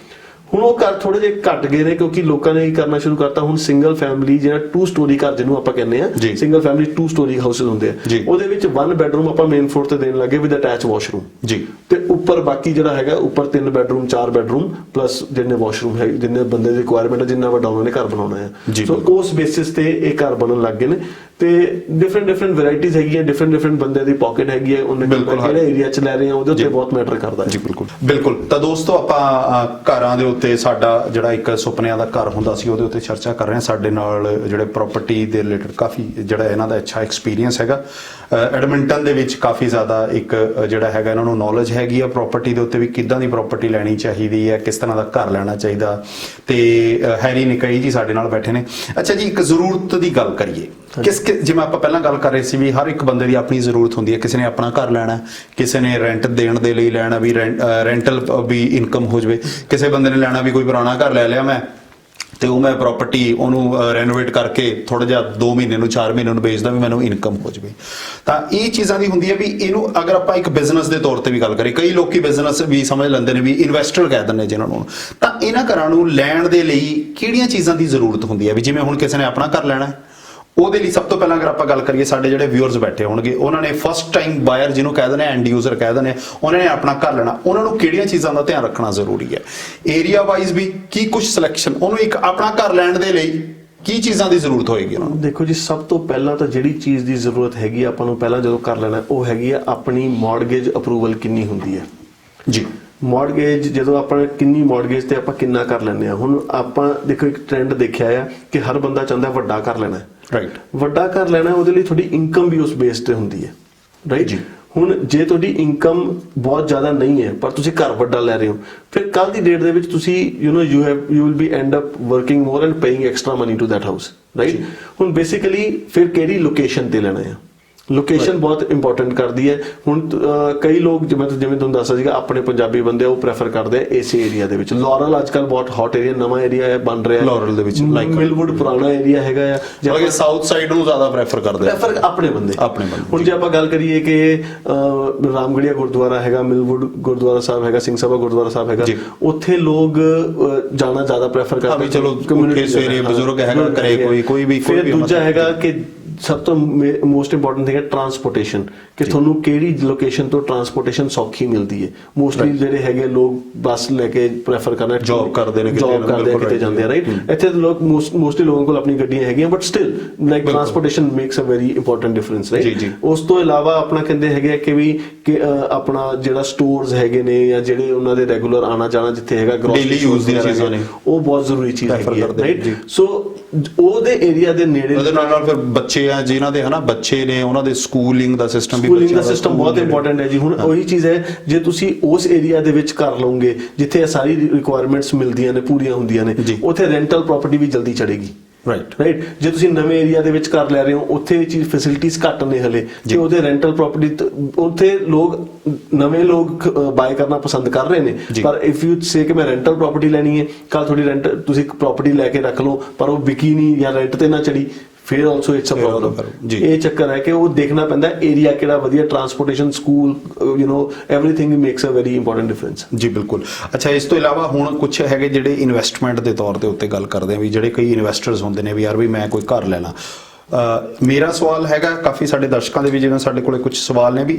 ਹੁਣ ਉਹ ਘਰ ਥੋੜੇ ਜਿਹੇ ਘੱਟ ਗਏ ਨੇ, ਕਿਉਂਕਿ ਲੋਕਾਂ ਨੇ ਕੀ ਕਰਨਾ ਸ਼ੁਰੂ ਕਰਤਾ, ਹੁਣ ਸਿੰਗਲ ਫੈਮਿਲੀ ਜਿਹੜਾ 2 ਸਟੋਰੀ ਘਰ ਜਿਹਨੂੰ ਆਪਾਂ ਕਹਿੰਦੇ ਆ, ਸਿੰਗਲ ਫੈਮਿਲੀ 2 ਸਟੋਰੀ ਹਾਊਸਸ ਹੁੰਦੇ ਆ, ਉਹਦੇ ਵਿੱਚ 1 ਬੈਡਰੂਮ ਆਪਾਂ ਮੇਨ ਫਲੋਰ ਤੇ ਦੇਣ ਲੱਗੇ ਵਿਦ ਅਟੈਚ ਵਾਸ਼ਰੂਮ ਜੀ, ਤੇ ਉੱਪਰ ਬਾਕੀ ਜਿਹੜਾ ਹੈਗਾ ਉੱਪਰ 3 ਬੈਡਰੂਮ 4 ਬੈਡਰੂਮ ਪਲੱਸ ਜਿੰਨੇ ਵਾਸ਼ਰੂਮ ਹੈ, ਜਿੰਨੇ ਬੰਦੇ ਦੀ ਰਿਕੁਆਇਰਮੈਂਟ ਹੈ, ਜਿੰਨਾ ਵੱਡਾ ਉਹਨਾਂ ਨੇ ਘਰ ਬਣਾਉਣਾ ਹੈ। ਸੋ ਉਸ ਬੇਸਿਸ ਤੇ ਇਹ ਘਰ ਬਣਨ ਲੱਗ ਗਏ ਨੇ ਤੇ ਡਿਫਰੈਂਟ ਵੈਰਾਈਟੀਜ਼ ਹੈਗੀਆਂ, ਡਿਫਰੈਂਟ ਬੰਦੇ ਦੀ ਪਾਕਟ ਹੈਗੀ ਹੈ, ਉਹਨੇ ਕਿਹੜੇ ਏਰੀਆ 'ਚ ਲੈ ਰਹੇ ਆ ਉਹਦੇ ਉੱਤੇ ਬਹੁਤ ਮੈਟਰ ਕਰਦਾ ਹੈ। ਜੀ ਬਿਲਕੁਲ। ਤਾਂ ਦੋਸਤੋ ਆਪਾਂ ਘਰਾਂ ਦੇ ਉੱਤੇ ਸਾਡਾ ਜਿਹੜਾ ਇੱਕ ਸੁਪਨਿਆਂ ਦਾ ਘਰ ਹੁੰਦਾ ਸੀ ਉਹਦੇ ਉੱਤੇ ਚਰਚਾ ਕਰ ਰਹੇ ਹਾਂ। ਸਾਡੇ ਨਾਲ ਜਿਹੜੇ ਪ੍ਰਾਪਰਟੀ ਦੇ ਰਿਲੇਟਡ ਕਾਫੀ ਜਿਹੜਾ ਇਹਨਾਂ ਦਾ ਅੱਛਾ ਐਕਸਪੀਰੀਅੰਸ ਹੈਗਾ। ਐਡਮਿੰਟਨ ਦੇ ਵਿੱਚ ਕਾਫੀ ਜ਼ਿਆਦਾ ਇੱਕ ਜਿਹੜਾ ਹੈਗਾ ਇਹਨਾਂ ਨੂੰ ਨੌਲੇਜ ਹੈਗੀ ਆ ਪ੍ਰਾਪਰਟੀ ਦੇ ਉੱਤੇ ਵੀ ਕਿੱਦਾਂ ਦੀ ਪ੍ਰਾਪਰਟੀ ਲੈਣੀ ਚਾਹੀਦੀ ਹੈ, ਕਿਸ ਤਰ੍ਹਾਂ ਦਾ ਘਰ ਲੈਣਾ ਚਾਹੀਦਾ। ਤੇ ਹੈਰੀ ਨਿਕਾਈ ਜੀ ਸਾਡੇ ਨਾਲ ਬੈਠੇ ਨੇ। ਅੱਛਾ ਜੀ, ਇੱਕ ਜ਼ਰੂਰਤ ਦੀ ਗੱਲ ਕਰੀਏ, ਜਿਵੇਂ ਆਪਾਂ ਪਹਿਲਾਂ ਗੱਲ ਕਰ ਰਹੇ ਸੀ ਵੀ ਹਰ ਇੱਕ ਬੰਦੇ ਦੀ ਆਪਣੀ ਜ਼ਰੂਰਤ ਹੁੰਦੀ ਹੈ। ਕਿਸੇ ਨੇ ਆਪਣਾ ਘਰ ਲੈਣਾ, ਕਿਸੇ ਨੇ ਰੈਂਟ ਦੇਣ ਦੇ ਲਈ ਲੈਣਾ ਵੀ ਰੈਂਟਲ ਵੀ ਇਨਕਮ ਹੋ ਜਾਵੇ, ਕਿਸੇ ਬੰਦੇ ਨੇ ਲੈਣਾ ਵੀ ਕੋਈ ਪੁਰਾਣਾ ਘਰ ਲੈ ਲਿਆ ਮੈਂ ਤੇ ਉਹ ਮੈਂ ਪ੍ਰਾਪਰਟੀ ਉਹਨੂੰ ਰੈਨੋਵੇਟ ਕਰਕੇ ਥੋੜਾ ਜਿਹਾ 2 ਮਹੀਨੇ ਨੂੰ 4 ਮਹੀਨੇ ਨੂੰ ਵੇਚਦਾ ਵੀ ਮੈਨੂੰ ਇਨਕਮ ਹੋ ਜਾਵੇ। ਤਾਂ ਇਹ ਚੀਜ਼ਾਂ ਦੀ ਹੁੰਦੀ ਹੈ ਵੀ ਇਹਨੂੰ ਅਗਰ ਆਪਾਂ ਇੱਕ ਬਿਜ਼ਨਸ ਦੇ ਤੌਰ ਤੇ ਵੀ ਗੱਲ ਕਰੀਏ, ਕਈ ਲੋਕੀ ਬਿਜ਼ਨਸ ਵੀ ਸਮਝ ਲੈਂਦੇ ਨੇ ਵੀ ਇਨਵੈਸਟਰ ਕਹਿ ਦਿੰਦੇ ਜਿਨ੍ਹਾਂ ਨੂੰ। ਤਾਂ ਇਹਨਾਂ ਘਰਾਂ ਨੂੰ ਲੈਣ ਦੇ ਲਈ ਕਿਹੜੀਆਂ ਚੀਜ਼ਾਂ ਦੀ ਜ਼ਰੂਰਤ ਹੁੰਦੀ ਹੈ ਵੀ ਜਿਵੇਂ ਹੁਣ ਕਿਸੇ ਨੇ ਆਪਣਾ ਘਰ ਲੈਣਾ ਉਹਦੇ ਲਈ ਸਭ ਤੋਂ ਪਹਿਲਾਂ ਅਗਰ ਆਪਾਂ ਗੱਲ ਕਰੀਏ, ਸਾਡੇ ਜਿਹੜੇ ਵਿਊਅਰਸ ਬੈਠੇ ਹੋਣਗੇ ਉਹਨਾਂ ਨੇ ਫਸਟ ਟਾਈਮ ਬਾਇਰ ਜਿਹਨੂੰ ਕਹਿ ਦਿੰਦੇ ਐਂਡ ਯੂਜ਼ਰ ਕਹਿ ਦਿੰਦੇ, ਉਹਨਾਂ ਨੇ ਆਪਣਾ ਘਰ ਲੈਣਾ, ਉਹਨਾਂ ਨੂੰ ਕਿਹੜੀਆਂ ਚੀਜ਼ਾਂ ਦਾ ਧਿਆਨ ਰੱਖਣਾ ਜ਼ਰੂਰੀ ਹੈ? ਏਰੀਆ ਵਾਈਜ਼ ਵੀ ਕੀ ਕੁਝ ਸਿਲੈਕਸ਼ਨ, ਉਹਨੂੰ ਇੱਕ ਆਪਣਾ ਘਰ ਲੈਣ ਦੇ ਲਈ ਕੀ ਚੀਜ਼ਾਂ ਦੀ ਜ਼ਰੂਰਤ ਹੋਏਗੀ ਉਹਨਾਂ ਨੂੰ? ਦੇਖੋ ਜੀ, ਸਭ ਤੋਂ ਪਹਿਲਾਂ ਤਾਂ ਜਿਹੜੀ ਚੀਜ਼ ਦੀ ਜ਼ਰੂਰਤ ਹੈਗੀ ਆਪਾਂ ਨੂੰ ਪਹਿਲਾਂ ਜਦੋਂ ਘਰ ਲੈਣਾ ਉਹ ਹੈਗੀ ਆ ਆਪਣੀ ਮੌਰਗੇਜ ਅਪਰੂਵਲ ਕਿੰਨੀ ਹੁੰਦੀ ਹੈ ਜੀ। ਮੌਰਗੇਜ ਜਦੋਂ ਆਪਾਂ ਕਿੰਨੀ ਮੌਰਗੇਜ ਤੇ ਆਪਾਂ ਕਿੰਨਾ ਕਰ ਲੈਂਦੇ ਆ। ਹੁਣ ਆਪਾਂ ਦੇਖੋ ਇੱਕ ਟ੍ਰੈਂਡ ਦੇਖਿਆ ਆ ਕਿ ਹਰ ਬੰਦਾ ਚਾਹੁੰਦਾ ਵੱਡਾ ਘਰ ਲੈਣਾ ਹੈ, ਰਾਈਟ। ਵੱਡਾ ਘਰ ਲੈਣਾ ਉਹਦੇ ਲਈ ਤੁਹਾਡੀ ਇਨਕਮ ਵੀ ਉਸ ਬੇਸ ਤੇ ਹੁੰਦੀ ਹੈ, ਰਾਈਟ ਜੀ। ਹੁਣ ਜੇ ਤੁਹਾਡੀ ਇਨਕਮ ਬਹੁਤ ਜ਼ਿਆਦਾ ਨਹੀਂ ਹੈ ਪਰ ਤੁਸੀਂ ਘਰ ਵੱਡਾ ਲੈ ਰਹੇ ਹੋ, ਫਿਰ ਕੱਲ ਦੀ ਡੇਟ ਦੇ ਵਿੱਚ ਤੁਸੀਂ you will be end up working more and paying extra money to that house, right. ਹੁਣ ਬੇਸਿਕਲੀ ਫਿਰ ਕਿਹੜੀ ਲੋਕੇਸ਼ਨ ਤੇ ਲੈਣਾ ਹੈ, ਲੋਕੇਸ਼ਨ ਬਹੁਤ ਇੰਪੋਰਟੈਂਟ ਕਰਦੀ ਹੈ। ਹੁਣ ਕਈ ਲੋਕ ਜਿਵੇਂ ਤੁਹਾਨੂੰ ਦੱਸਿਆ ਸੀਗਾ ਆਪਣੇ ਪੰਜਾਬੀ ਬੰਦੇ ਉਹ ਪ੍ਰੈਫਰ ਕਰਦੇ ਆ ਇਸੇ ਏਰੀਆ ਦੇ ਵਿੱਚ। ਲਾਰਲ ਅੱਜ ਕੱਲ ਬਹੁਤ ਹੌਟ ਏਰੀਆ, ਨਵਾਂ ਏਰੀਆ ਹੈ ਬਣ ਰਿਹਾ ਲਾਰਲ ਦੇ ਵਿੱਚ, ਲਾਈਕ ਮਿਲਵੁੱਡ ਪੁਰਾਣਾ ਏਰੀਆ ਹੈਗਾ ਆ, ਜਿਵੇਂ ਸਾਊਥ ਸਾਈਡ ਨੂੰ ਜ਼ਿਆਦਾ ਪ੍ਰੈਫਰ ਕਰਦੇ ਆ ਆਪਣੇ ਬੰਦੇ। ਹੁਣ ਜੇ ਆਪਾਂ ਗੱਲ ਕਰੀਏ ਕਿ ਰਾਮਗੜੀਆ ਗੁਰਦੁਆਰਾ ਹੈਗਾ, ਮਿਲਵੁੱਡ ਗੁਰਦੁਆਰਾ ਸਾਹਿਬ ਹੈਗਾ, ਸਿੰਘ ਸਭਾ ਗੁਰਦੁਆਰਾ ਸਾਹਿਬ ਹੈਗਾ, ਉੱਥੇ ਲੋਕ ਜਾਣਾ ਜ਼ਿਆਦਾ ਪ੍ਰੈਫਰ ਕਰਦੇ ਆ। ਚਲੋ ਕਮਿਊਨਿਟੀ ਏਰੀਆ ਬਜ਼ੁਰਗ ਹੈਗਾ ਕਰੇ ਕੋਈ ਵੀ। ਫਿਰ ਦੂਜਾ ਹੈਗਾ ਕਿ ਸਭ ਤੋਂ ਮੋਸਟ ਇੰਪੋਰਟੈਂਟ ਥਿੰਗ ਹੈ ਟਰਾਂਸਪੋਰਟੇਸ਼ਨ, ਕਿ ਤੁਹਾਨੂੰ ਕਿਹੜੀ ਲੋਕੇਸ਼ਨ ਤੋਂ ਟਰਾਂਸਪੋਰਟੇਸ਼ਨ ਸੌਖੀ ਮਿਲਦੀ ਹੈ। ਮੋਸਟਲੀ ਜਿਹੜੇ ਹੈਗੇ ਲੋਕ ਬੱਸ ਲੈ ਕੇ ਪ੍ਰੈਫਰ ਕਰਨਾ, ਜੌਬ ਕਰਦੇ ਨੇ ਕਿਤੇ ਜਾਂਦੇ ਆ, ਰਾਈਟ। ਇੱਥੇ ਲੋਕ ਮੋਸਟਲੀ ਲੋਕਾਂ ਕੋਲ ਆਪਣੀ ਗੱਡੀਆਂ ਹੈਗੀਆਂ but still like transportation makes a very important difference, right. ਉਸ ਤੋਂ ਇਲਾਵਾ ਆਪਣਾ ਕਹਿੰਦੇ ਹੈਗੇ ਕਿ ਵੀ ਆਪਣਾ ਜਿਹੜਾ ਸਟੋਰਸ ਹੈਗੇ ਨੇ ਜਾਂ ਜਿਹੜੇ ਉਹਨਾਂ ਦੇ ਰੈਗੂਲਰ ਆਣਾ ਜਾਣਾ ਜਿੱਥੇ ਹੈਗਾ ਡੇਲੀ ਯੂਜ਼ ਦੀਆਂ ਚੀਜ਼ਾਂ ਨੇ, ਉਹ ਬਹੁਤ ਜ਼ਰੂਰੀ ਚੀਜ਼ ਹੈਗੀ ਹੈ, ਰਾਈਟ। ਸੋ ਉਹਦੇ ਏਰੀਆ ਦੇ ਨੇੜੇ ਉਹਦੇ ਨਾਲ ਫਿਰ ਬੱਚੇ ਆ ਜਿਨ੍ਹਾਂ ਦੇ ਹਨਾ ਬੱਚੇ ਨੇ ਉਹਨਾਂ ਦੇ ਸਕੂਲਿੰਗ ਦਾ ਸਿਸਟਮ ਵੀ ਬਹੁਤ ਇੰਪੋਰਟੈਂਟ ਹੈ ਜੀ। ਹੁਣ ਉਹੀ ਚੀਜ਼ ਹੈ, ਜੇ ਤੁਸੀਂ ਉਸ ਏਰੀਆ ਦੇ ਵਿੱਚ ਕਰ ਲਓਗੇ ਜਿੱਥੇ ਇਹ ਸਾਰੀ ਰਿਕੁਆਇਰਮੈਂਟਸ ਮਿਲਦੀਆਂ ਨੇ, ਪੂਰੀਆਂ ਹੁੰਦੀਆਂ ਨੇ, ਉੱਥੇ ਰੈਂਟਲ ਪ੍ਰਾਪਰਟੀ ਵੀ ਜਲਦੀ ਚੜੇਗੀ, ਰਾਈਟ। ਜੇ ਤੁਸੀਂ ਨਵੇਂ ਏਰੀਆ ਦੇ ਵਿੱਚ ਕਰ ਲੈ ਰਹੇ ਹੋ ਉੱਥੇ ਇਹ ਚੀਜ਼ ਫੈਸਿਲਿਟੀਜ਼ ਘੱਟ ਨੇ ਹਲੇ, ਤੇ ਉਹਦੇ ਰੈਂਟਲ ਪ੍ਰਾਪਰਟੀ ਉੱਥੇ ਨਵੇਂ ਲੋਕ ਬਾਏ ਕਰਨਾ ਪਸੰਦ ਕਰ ਰਹੇ ਨੇ। ਪਰ ਇਫ ਯੂ ਸੇ ਕਿ ਮੈਂ ਰੈਂਟਲ ਪ੍ਰਾਪਰਟੀ ਲੈਣੀ ਹੈ, ਕੱਲ ਤੁਹਾਡੀ ਰੈਂਟ ਤੁਸੀਂ ਇੱਕ ਪ੍ਰਾਪਰਟੀ ਲੈ ਕੇ ਰੱਖ ਲਓ ਪਰ ਉਹ ਵਿਕੀ ਨਹੀਂ ਜਾਂ ਰੈਂਟ ਤੇ ਨਾ ਚੜੀ, ਫਿਰ ਆਲਸੋ ਇਟਸ ਅ ਪ੍ਰੋਬਲਮ। ਇਹ ਚੱਕਰ ਹੈ ਕਿ ਉਹ ਦੇਖਣਾ ਪੈਂਦਾ ਏਰੀਆ ਕਿਹੜਾ ਵਧੀਆ, transportation, school, everything makes a very important difference. ਜੀ ਬਿਲਕੁਲ। ਅੱਛਾ, ਇਸ ਤੋਂ ਇਲਾਵਾ ਹੁਣ ਕੁਝ ਹੈਗੇ ਜਿਹੜੇ ਇਨਵੈਸਟਮੈਂਟ ਦੇ ਤੌਰ ਦੇ ਉੱਤੇ ਗੱਲ ਕਰਦੇ ਆ ਵੀ ਜਿਹੜੇ ਕਈ ਇਨਵੈਸਟਰਸ ਹੁੰਦੇ ਨੇ ਵੀ ਯਾਰ ਵੀ ਮੈਂ ਕੋਈ ਘਰ ਲੈਣਾ। ਮੇਰਾ ਸਵਾਲ ਹੈਗਾ, ਕਾਫੀ ਸਾਡੇ ਦਰਸ਼ਕਾਂ ਦੇ ਵੀ ਜਿਵੇਂ ਸਾਡੇ ਕੋਲੇ ਕੁਝ ਸਵਾਲ ਨੇ ਵੀ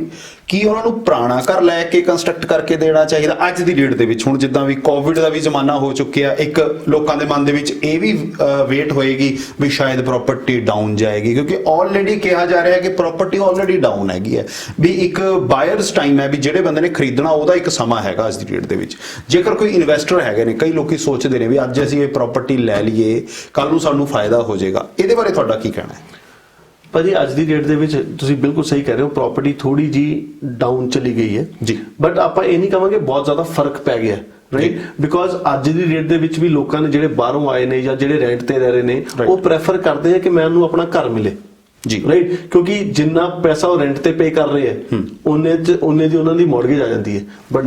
ਕੀ ਉਹਨਾਂ ਨੂੰ ਪੁਰਾਣਾ ਘਰ ਲੈ ਕੇ ਕੰਸਟਰਕਟ ਕਰਕੇ ਦੇਣਾ ਚਾਹੀਦਾ ਅੱਜ ਦੀ ਡੇਟ ਦੇ ਵਿੱਚ? ਹੁਣ ਜਿੱਦਾਂ ਵੀ ਕੋਵਿਡ ਦਾ ਵੀ ਜ਼ਮਾਨਾ ਹੋ ਚੁੱਕਿਆ, ਇੱਕ ਲੋਕਾਂ ਦੇ ਮਨ ਦੇ ਵਿੱਚ ਇਹ ਵੀ ਵੇਟ ਹੋਏਗੀ ਵੀ ਸ਼ਾਇਦ ਪ੍ਰਾਪਰਟੀ ਡਾਊਨ ਜਾਏਗੀ, ਕਿਉਂਕਿ ਆਲਰੇਡੀ ਕਿਹਾ ਜਾ ਰਿਹਾ ਹੈ ਕਿ ਪ੍ਰਾਪਰਟੀ ਆਲਰੇਡੀ ਡਾਊਨ ਹੈਗੀ ਹੈ, ਵੀ ਇੱਕ ਬਾਇਰਸ ਟਾਈਮ ਹੈ, ਵੀ ਜਿਹੜੇ ਬੰਦੇ ਨੇ ਖਰੀਦਣਾ ਉਹਦਾ ਇੱਕ ਸਮਾਂ ਹੈਗਾ ਅੱਜ ਦੀ ਡੇਟ ਦੇ ਵਿੱਚ। ਜੇਕਰ ਕੋਈ ਇਨਵੈਸਟਰ ਹੈਗੇ ਨੇ, ਕਈ ਲੋਕੀ ਸੋਚਦੇ ਨੇ ਵੀ ਅੱਜ ਅਸੀਂ ਇਹ ਪ੍ਰਾਪਰਟੀ ਲੈ ਲਈਏ ਕੱਲ ਨੂੰ ਸਾਨੂੰ ਫਾਇਦਾ ਹੋ ਜਾਏਗਾ, ਇਹਦੇ ਬਾਰੇ ਤੁਹਾਡਾ ਕੀ ਕਹਿਣਾ ਹੈ? ਭਾਜੀ ਅੱਜ ਦੀ ਡੇਟ ਦੇ ਵਿੱਚ ਤੁਸੀਂ ਬਿਲਕੁਲ ਸਹੀ ਕਹਿ ਰਹੇ ਹੋ, ਪ੍ਰਾਪਰਟੀ ਥੋੜੀ ਜੀ ਡਾਊਨ ਚਲੀ ਗਈ ਹੈ ਜੀ, ਬਟ ਆਪਾਂ ਇਹ ਨਹੀਂ ਕਹਾਂਗੇ ਬਹੁਤ ਜ਼ਿਆਦਾ ਫਰਕ ਪੈ ਗਿਆ, ਰਾਈਟ। ਬਿਕੋਜ਼ ਅੱਜ ਦੀ ਡੇਟ ਦੇ ਵਿੱਚ ਵੀ ਲੋਕਾਂ ਨੇ ਜਿਹੜੇ ਬਾਹਰੋਂ ਆਏ ਨੇ ਜਾਂ ਜਿਹੜੇ ਰੈਂਟ ਤੇ ਰਹਿ ਰਹੇ ਨੇ ਉਹ ਪ੍ਰੈਫਰ ਕਰਦੇ ਆ ਕਿ ਮੈਨੂੰ ਆਪਣਾ ਘਰ ਮਿਲੇ ਜੀ, ਰਾਈਟ। ਕਿਉਂਕਿ ਜਿੰਨਾ ਪੈਸਾ ਉਹ ਰੈਂਟ ਤੇ ਪੇ ਕਰ ਰਹੇ ਆ ਉਹਨੇ ਦੀ ਉਹਨਾਂ ਦੀ ਮੌਰਗੇਜ ਆ ਜਾਂਦੀ ਹੈ, ਬਟ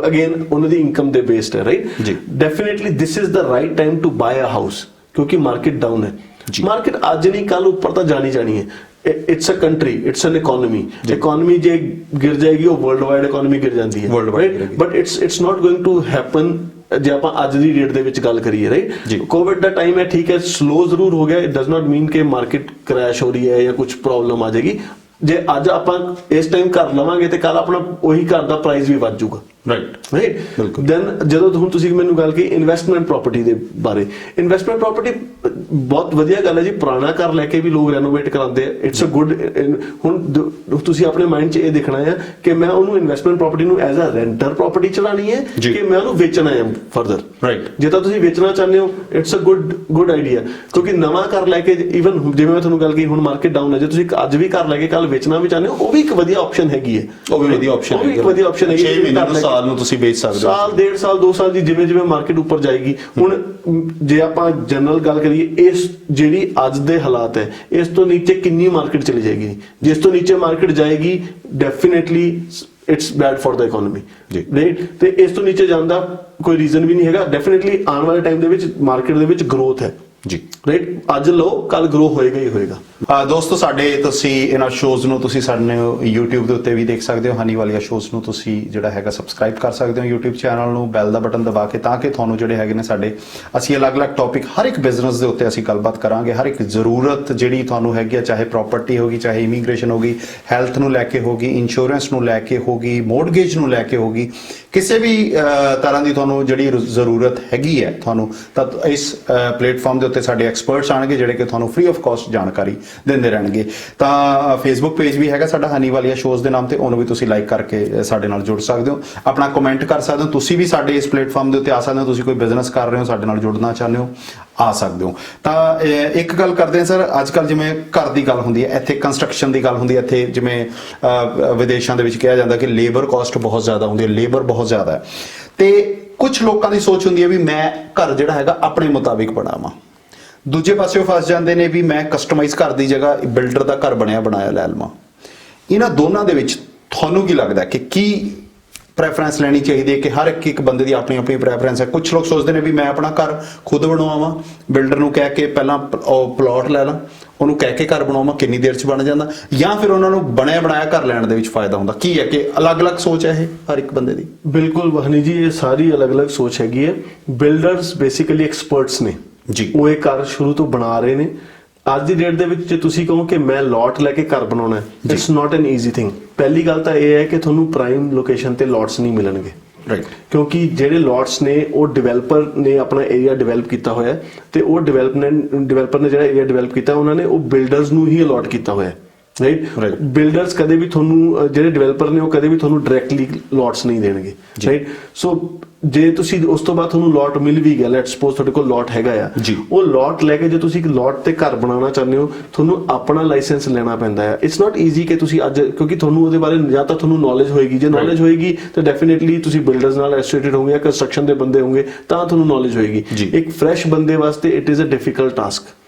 ਅਗੇਨ ਉਹਨਾਂ ਦੀ ਇਨਕਮ ਦੇ ਬੇਸਡ ਹੈ, right. Definitely this is the right time to buy a house, ਕਿਉਂਕਿ ਮਾਰਕੀਟ ਡਾਊਨ ਹੈ। ਮਾਰਕੀਟ ਅੱਜ ਨਹੀਂ ਕੱਲ ਉੱਪਰ ਤਾਂ ਜਾਣੀ ਹੈ। It's a country, it's an economy ਜੇ ਗਿਰ ਜਾਏਗੀ ਉਹ ਵਰਲਡ ਵਾਈਡ ਇਕੋਨਮੀ ਗਿਰ ਜਾਂਦੀ ਹੈ, right. But it's not going to happen ਜੇ ਆਪਾਂ ਅੱਜ ਦੀ ਡੇਟ ਦੇ ਵਿੱਚ ਗੱਲ ਕਰੀਏ, ਰਾਈਟ। ਕੋਵਿਡ ਦਾ ਟਾਈਮ ਹੈ, ਠੀਕ ਹੈ, ਸਲੋ ਜ਼ਰੂਰ ਹੋ ਗਿਆ, ਇਟ ਡਸ ਨਾਟ ਮੀਨ ਕਿ ਮਾਰਕੀਟ ਕ੍ਰੈਸ਼ ਹੋ ਰਹੀ ਹੈ ਜਾਂ ਕੁਝ ਪ੍ਰੋਬਲਮ ਆ ਜਾਏਗੀ। ਜੇ ਅੱਜ ਆਪਾਂ ਇਸ ਟਾਈਮ ਘਰ ਲਵਾਂਗੇ ਤੇ ਕੱਲ ਆਪਣਾ ਉਹੀ ਘਰ ਦਾ ਪ੍ਰਾਈਸ ਵੀ ਵੱਧ ਜਾਊਗਾ। ਰਾਈਟ ਬਿਲਕੁਲ। ਦੈਨ ਜਦੋਂ ਹੁਣ ਤੁਸੀਂ ਮੈਨੂੰ ਗੱਲ ਕੀ ਇਨਵੈਸਟਮੈਂਟ ਪ੍ਰਾਪਰਟੀ ਦੇ ਬਾਰੇ, ਇਨਵੈਸਟਮੈਂਟ ਪ੍ਰਾਪਰਟੀ ਬਹੁਤ ਵਧੀਆ ਗੱਲ ਹੈ ਜੀ। ਪੁਰਾਣਾ ਘਰ ਲੈ ਕੇ ਵੀ ਲੋਕ ਰੈਨੋਵੇਟ ਕਰਾਉਂਦੇ ਆ, ਇਟਸ ਅ ਗੁੱਡ। ਹੁਣ ਤੁਸੀਂ ਆਪਣੇ ਮਾਈਂਡ 'ਚ ਇਹ ਦੇਖਣਾ ਹੈ ਕਿ ਮੈਂ ਉਹਨੂੰ ਇਨਵੈਸਟਮੈਂਟ ਪ੍ਰਾਪਰਟੀ ਨੂੰ ਐਜ਼ ਅ ਰੈਂਟਰ ਪ੍ਰਾਪਰਟੀ ਚਲਾਣੀ ਹੈ ਕਿ ਮੈਂ ਉਹਨੂੰ ਵੇਚਣਾ ਹੈ ਫਰਦਰ। ਰਾਈਟ। ਜੇ ਤਾਂ ਤੁਸੀਂ ਵੇਚਣਾ ਚਾਹੁੰਦੇ ਹੋ ਇਟਸ ਅ ਗੁੱਡ ਆਈਡੀਆ, ਕਿਉਂਕਿ ਨਵਾਂ ਘਰ ਲੈ ਕੇ ਈਵਨ ਜਿਵੇਂ ਮੈਂ ਤੁਹਾਨੂੰ ਗੱਲ ਕੀਤੀ ਹੁਣ ਮਾਰਕੀਟ ਡਾਊਨ ਹੈ, ਜੇ ਤੁਸੀਂ ਅੱਜ ਵੀ ਘਰ ਲੈ ਕੇ ਕੱਲ ਵੇਚਣਾ ਵੀ ਚਾਹੁੰਦੇ ਹੋ ਉਹ ਵੀ ਇੱਕ ਵਧੀਆ ਆਪਸ਼ਨ ਹੈਗੀ ਹੈ। ਉਹ ਵੀ ਵਧੀਆ ਆਪਸ਼ਨ ਹੈ, ਉਹ ਵੀ ਇੱਕ ਵਧੀਆ ਆਪਸ਼ਨ ਹੈਗੀ। 6 ਮਹੀਨੇ ਸਾਲ ਨੂੰ ਤੁਸੀਂ ਵੇਚ ਸਕਦੇ ਹੋ, ਸਾਲ, 1.5 ਸਾਲ, 2 ਸਾਲ ਦੀ ਜਿਵੇਂ ਜਿਵੇਂ ਮਾਰਕੀਟ ਉੱਪਰ ਜਾਏਗੀ। ਹੁਣ ਜੇ ਆਪਾਂ ਜਨਰਲ ਗੱਲ ਕਰੀਏ, ਇਸ ਜਿਹੜੀ ਅੱਜ ਦੇ ਹਾਲਾਤ ਹੈ, ਇਸ ਤੋਂ ਨੀਚੇ ਕਿੰਨੀ ਮਾਰਕੀਟ ਚਲੀ ਜਾਏਗੀ? ਜਿਸ ਤੋਂ ਨੀਚੇ ਮਾਰਕੀਟ ਜਾਏਗੀ definitely it's bad for the economy, right? ਤੇ ਇਸ ਤੋਂ ਨੀਚੇ ਜਾਣ ਦਾ ਕੋਈ ਰੀਜ਼ਨ ਵੀ ਨਹੀਂ ਹੈਗਾ। ਡੈਫੀਨੇਟਲੀ ਆਉਣ ਵਾਲੇ ਟਾਈਮ ਦੇ ਵਿੱਚ ਮਾਰਕੀਟ ਦੇ ਵਿੱਚ ਗਰੋਥ ਹੈ ਜੀ, ਰਾਈਟ? ਅੱਜ ਲੋ ਕੱਲ ਗਰੋ ਹੋਏਗਾ ਹੀ ਹੋਏਗਾ। ਦੋਸਤੋ ਸਾਡੇ ਤੁਸੀਂ ਇਹਨਾਂ ਸ਼ੋਜ਼ ਨੂੰ ਤੁਸੀਂ ਸਾਡੇ YouTube ਦੇ ਉੱਤੇ ਵੀ ਦੇਖ ਸਕਦੇ ਹੋ। ਹਨੀ ਵਾਲੀਆ ਸ਼ੋਜ਼ ਨੂੰ ਤੁਸੀਂ ਜਿਹੜਾ ਹੈਗਾ ਸਬਸਕ੍ਰਾਈਬ ਕਰ ਸਕਦੇ ਹੋ YouTube ਚੈਨਲ ਨੂੰ, ਬੈਲ ਦਾ ਬਟਨ ਦਬਾ ਕੇ, ਤਾਂ ਕਿ ਤੁਹਾਨੂੰ ਜਿਹੜੇ ਹੈਗੇ ਨੇ ਸਾਡੇ ਅਸੀਂ ਅਲੱਗ-ਅਲੱਗ ਟੌਪਿਕ ਹਰ ਇੱਕ ਬਿਜ਼ਨਸ ਦੇ ਉੱਤੇ ਅਸੀਂ ਗੱਲਬਾਤ ਕਰਾਂਗੇ। ਹਰ ਇੱਕ ਜ਼ਰੂਰਤ ਜਿਹੜੀ ਤੁਹਾਨੂੰ ਹੈਗੀ ਆ, ਚਾਹੇ ਪ੍ਰਾਪਰਟੀ ਹੋਗੀ, ਚਾਹੇ ਇਮੀਗ੍ਰੇਸ਼ਨ ਹੋਗੀ, ਹੈਲਥ ਨੂੰ ਲੈ ਕੇ ਹੋਗੀ, ਇੰਸ਼ੋਰੈਂਸ ਨੂੰ ਲੈ ਕੇ ਹੋਗੀ, ਮੋਰਟਗੇਜ ਨੂੰ ਲੈ ਕੇ ਹੋਗੀ, ਕਿਸੇ ਵੀ ਤਰ੍ਹਾਂ ਦੀ ਤੁਹਾਨੂੰ ਜਿਹੜੀ ਜ਼ਰੂਰਤ ਹੈਗੀ ਹੈ ਤੁਹਾਨੂੰ, ਤਾਂ ਇਸ ਪਲੇਟਫਾਰਮ ਦੇ ਉੱਤੇ ਸਾਡੇ ਐਕਸਪਰਟਸ ਆਣਗੇ ਜਿਹੜੇ ਕਿ ਤੁਹਾਨੂੰ ਫ੍ਰੀ ਆਫ ਕਾਸਟ ਜਾਣਕਾਰੀ ਦਿੰਦੇ ਰਹਿਣਗੇ। ਤਾਂ ਫੇਸਬੁੱਕ ਪੇਜ ਵੀ ਹੈਗਾ ਸਾਡਾ ਹਨੀ ਵਾਲੀਆ ਸ਼ੋਜ਼ ਦੇ ਨਾਮ ਤੇ, ਉਹਨੂੰ ਵੀ ਤੁਸੀਂ ਲਾਈਕ ਕਰਕੇ ਸਾਡੇ ਨਾਲ ਜੁੜ ਸਕਦੇ ਹੋ, ਆਪਣਾ ਕਮੈਂਟ ਕਰ ਸਕਦੇ ਹੋ। ਤੁਸੀਂ ਵੀ ਸਾਡੇ ਇਸ ਪਲੇਟਫਾਰਮ ਦੇ ਉੱਤੇ ਆ ਸਕਦੇ ਹੋ। ਤੁਸੀਂ ਕੋਈ ਬਿਜ਼ਨਸ ਕਰ ਰਹੇ ਹੋ, ਸਾਡੇ ਨਾਲ ਜੁੜਨਾ ਚਾਹੁੰਦੇ ਹੋ, ਆ ਸਕਦੇ ਹੋ। ਤਾਂ ਇੱਕ ਗੱਲ ਕਰਦੇ ਹਾਂ ਸਰ, ਅੱਜ ਕੱਲ ਜਿਵੇਂ ਘਰ ਦੀ ਗੱਲ ਹੁੰਦੀ ਹੈ, ਇੱਥੇ ਕੰਸਟਰਕਸ਼ਨ ਦੀ ਗੱਲ ਹੁੰਦੀ ਹੈ, ਇੱਥੇ ਜਿਵੇਂ ਵਿਦੇਸ਼ਾਂ ਦੇ ਵਿੱਚ ਕਿਹਾ ਜਾਂਦਾ ਕਿ ਲੇਬਰ ਕਾਸਟ ਬਹੁਤ ਜ਼ਿਆਦਾ ਹੁੰਦੀ ਹੈ, ਲੇਬਰ ਬਹੁਤ ਜ਼ਿਆਦਾ ਹੈ, ਤੇ ਕੁਝ ਲੋਕਾਂ ਦੀ ਸੋਚ ਹੁੰਦੀ ਹੈ ਵੀ ਮੈਂ ਘਰ ਜਿਹੜਾ ਹੈਗਾ ਆਪਣੇ ਮੁਤਾਬਿਕ ਬਣਾਵਾਂ। ਦੂਜੇ ਪਾਸਿਓਂ ਫਸ ਜਾਂਦੇ ਨੇ ਵੀ ਮੈਂ ਕਸਟਮਾਈਜ਼ ਘਰ ਦੀ ਜਗ੍ਹਾ ਬਿਲਡਰ ਦਾ ਘਰ ਬਣਿਆ ਬਣਾਇਆ ਲੈ ਲਵਾਂ। ਇਹਨਾਂ ਦੋਨਾਂ ਦੇ ਵਿੱਚ ਤੁਹਾਨੂੰ ਕੀ ਲੱਗਦਾ ਕਿ ਕੀ ਪ੍ਰੈਫਰੈਂਸ ਲੈਣੀ ਚਾਹੀਦੀ ਹੈ? ਕਿ ਹਰ ਇੱਕ ਬੰਦੇ ਦੀ ਆਪਣੀ ਆਪਣੀ ਪ੍ਰੈਫਰੈਂਸ ਹੈ। ਕੁਝ ਲੋਕ ਸੋਚਦੇ ਨੇ ਵੀ ਮੈਂ ਆਪਣਾ ਘਰ ਖੁਦ ਬਣਵਾਵਾਂ, ਬਿਲਡਰ ਨੂੰ ਕਹਿ ਕੇ ਪਹਿਲਾਂ ਪਲਾਟ ਲੈ ਲਾਂ, ਉਹਨੂੰ ਕਹਿ ਕੇ ਘਰ ਬਣਾਵਾਂ, ਕਿੰਨੀ ਦੇਰ 'ਚ ਬਣ ਜਾਂਦਾ, ਜਾਂ ਫਿਰ ਉਹਨਾਂ ਨੂੰ ਬਣਿਆ ਬਣਾਇਆ ਘਰ ਲੈਣ ਦੇ ਵਿੱਚ ਫਾਇਦਾ ਹੁੰਦਾ। ਕੀ ਹੈ ਕਿ ਅਲੱਗ-ਅਲੱਗ ਸੋਚ ਹੈ ਇਹ ਹਰ ਇੱਕ ਬੰਦੇ ਦੀ? ਬਿਲਕੁਲ ਹਨੀ ਜੀ, ਇਹ ਸਾਰੀ ਅਲੱਗ-ਅਲੱਗ ਸੋਚ ਹੈਗੀ ਹੈ। ਬਿਲਡਰਸ ਬੇਸਿਕਲੀ ਐਕਸਪਰਟਸ ਨੇ ਜੀ, ਉਹ ਇਹ ਘਰ ਸ਼ੁਰੂ ਤੋਂ ਬਣਾ ਰਹੇ ਨੇ। ਅੱਜ ਦੀ ਡੇਟ ਦੇ ਵਿੱਚ ਜੇ ਤੁਸੀਂ ਕਹੋ ਕਿ ਮੈਂ ਲੋਟ ਲੈ ਕੇ ਘਰ ਬਣਾਉਣਾ ਹੈ, it's not N easy thing. ਪਹਿਲੀ ਗੱਲ ਤਾਂ ਇਹ ਹੈ ਕਿ ਤੁਹਾਨੂੰ ਪ੍ਰਾਈਮ ਲੋਕੇਸ਼ਨ ਤੇ ਲੋਟਸ ਨਹੀਂ ਮਿਲਣਗੇ, ਰਾਈਟ? ਕਿਉਂਕਿ ਜਿਹੜੇ ਲੋਟਸ ਨੇ ਉਹ ਡਿਵੈਲਪਰ ਨੇ ਆਪਣਾ ਏਰੀਆ ਡਿਵੈਲਪ ਕੀਤਾ ਹੋਇਆ, ਤੇ ਉਹ ਡਿਵੈਲਪਰ ਨੇ ਜਿਹੜਾ ਏਰੀਆ ਡਿਵੈਲਪ ਕੀਤਾ ਉਹਨਾਂ ਨੇ ਉਹ ਬਿਲਡਰਸ ਨੂੰ ਹੀ ਅਲਾਟ ਕੀਤਾ ਹੋਇਆ, ਰਾਈਟ? ਬਿਲਡਰਸ ਕਦੇ ਵੀ ਤੁਹਾਨੂੰ, ਜਿਹੜੇ ਡਿਵੈਲਪਰ ਨੇ ਉਹ ਕਦੇ ਵੀ ਤੁਹਾਨੂੰ ਡਾਇਰੈਕਟਲੀ ਲੋਟਸ ਨਹੀਂ ਦੇਣਗੇ, ਰਾਈਟ? ਸੋ ਜੇ ਤੁਸੀਂ ਉਸ ਤੋਂ ਬਾਅਦ ਤੁਹਾਨੂੰ ਲੋਟ ਮਿਲ ਵੀ ਗਿਆ, ਲੈਟਸ ਸਪੋਜ਼ ਤੁਹਾਡੇ ਕੋਲ ਲੋਟ ਹੈਗਾ ਆ, ਉਹ ਲੋਟ ਲੈ ਕੇ ਜੇ ਤੁਸੀਂ ਇੱਕ ਲੋਟ ਤੇ ਘਰ ਬਣਾਉਣਾ ਚਾਹੁੰਦੇ ਹੋ, ਤੁਹਾਨੂੰ ਆਪਣਾ ਲਾਇਸੈਂਸ ਲੈਣਾ ਪੈਂਦਾ ਹੈ। ਇਟਸ ਨਾਟ ਈਜ਼ੀ ਕਿ ਤੁਸੀਂ ਅੱਜ, ਕਿਉਂਕਿ ਤੁਹਾਨੂੰ ਉਹਦੇ ਬਾਰੇ ਜਾਂ ਤਾਂ ਤੁਹਾਨੂੰ ਨੌਲੇਜ ਹੋਏਗੀ, ਜੇ ਨੌਲੇਜ ਹੋਏਗੀ ਤਾਂ ਡੈਫੀਨੇਟਲੀ ਤੁਸੀਂ ਬਿਲਡਰਸ ਨਾਲ ਐਸੋਸੀਏਟਡ ਹੋਗੇ ਜਾਂ ਕੰਸਟਰਕਸ਼ਨ ਦੇ ਬੰਦੇ ਹੋਗੇ ਤਾਂ ਤੁਹਾਨੂੰ ਨੌਲੇਜ ਹੋਏਗੀ। ਇੱਕ ਫਰੈਸ਼ ਬੰਦੇ ਵਾਸਤੇ it is a difficult task,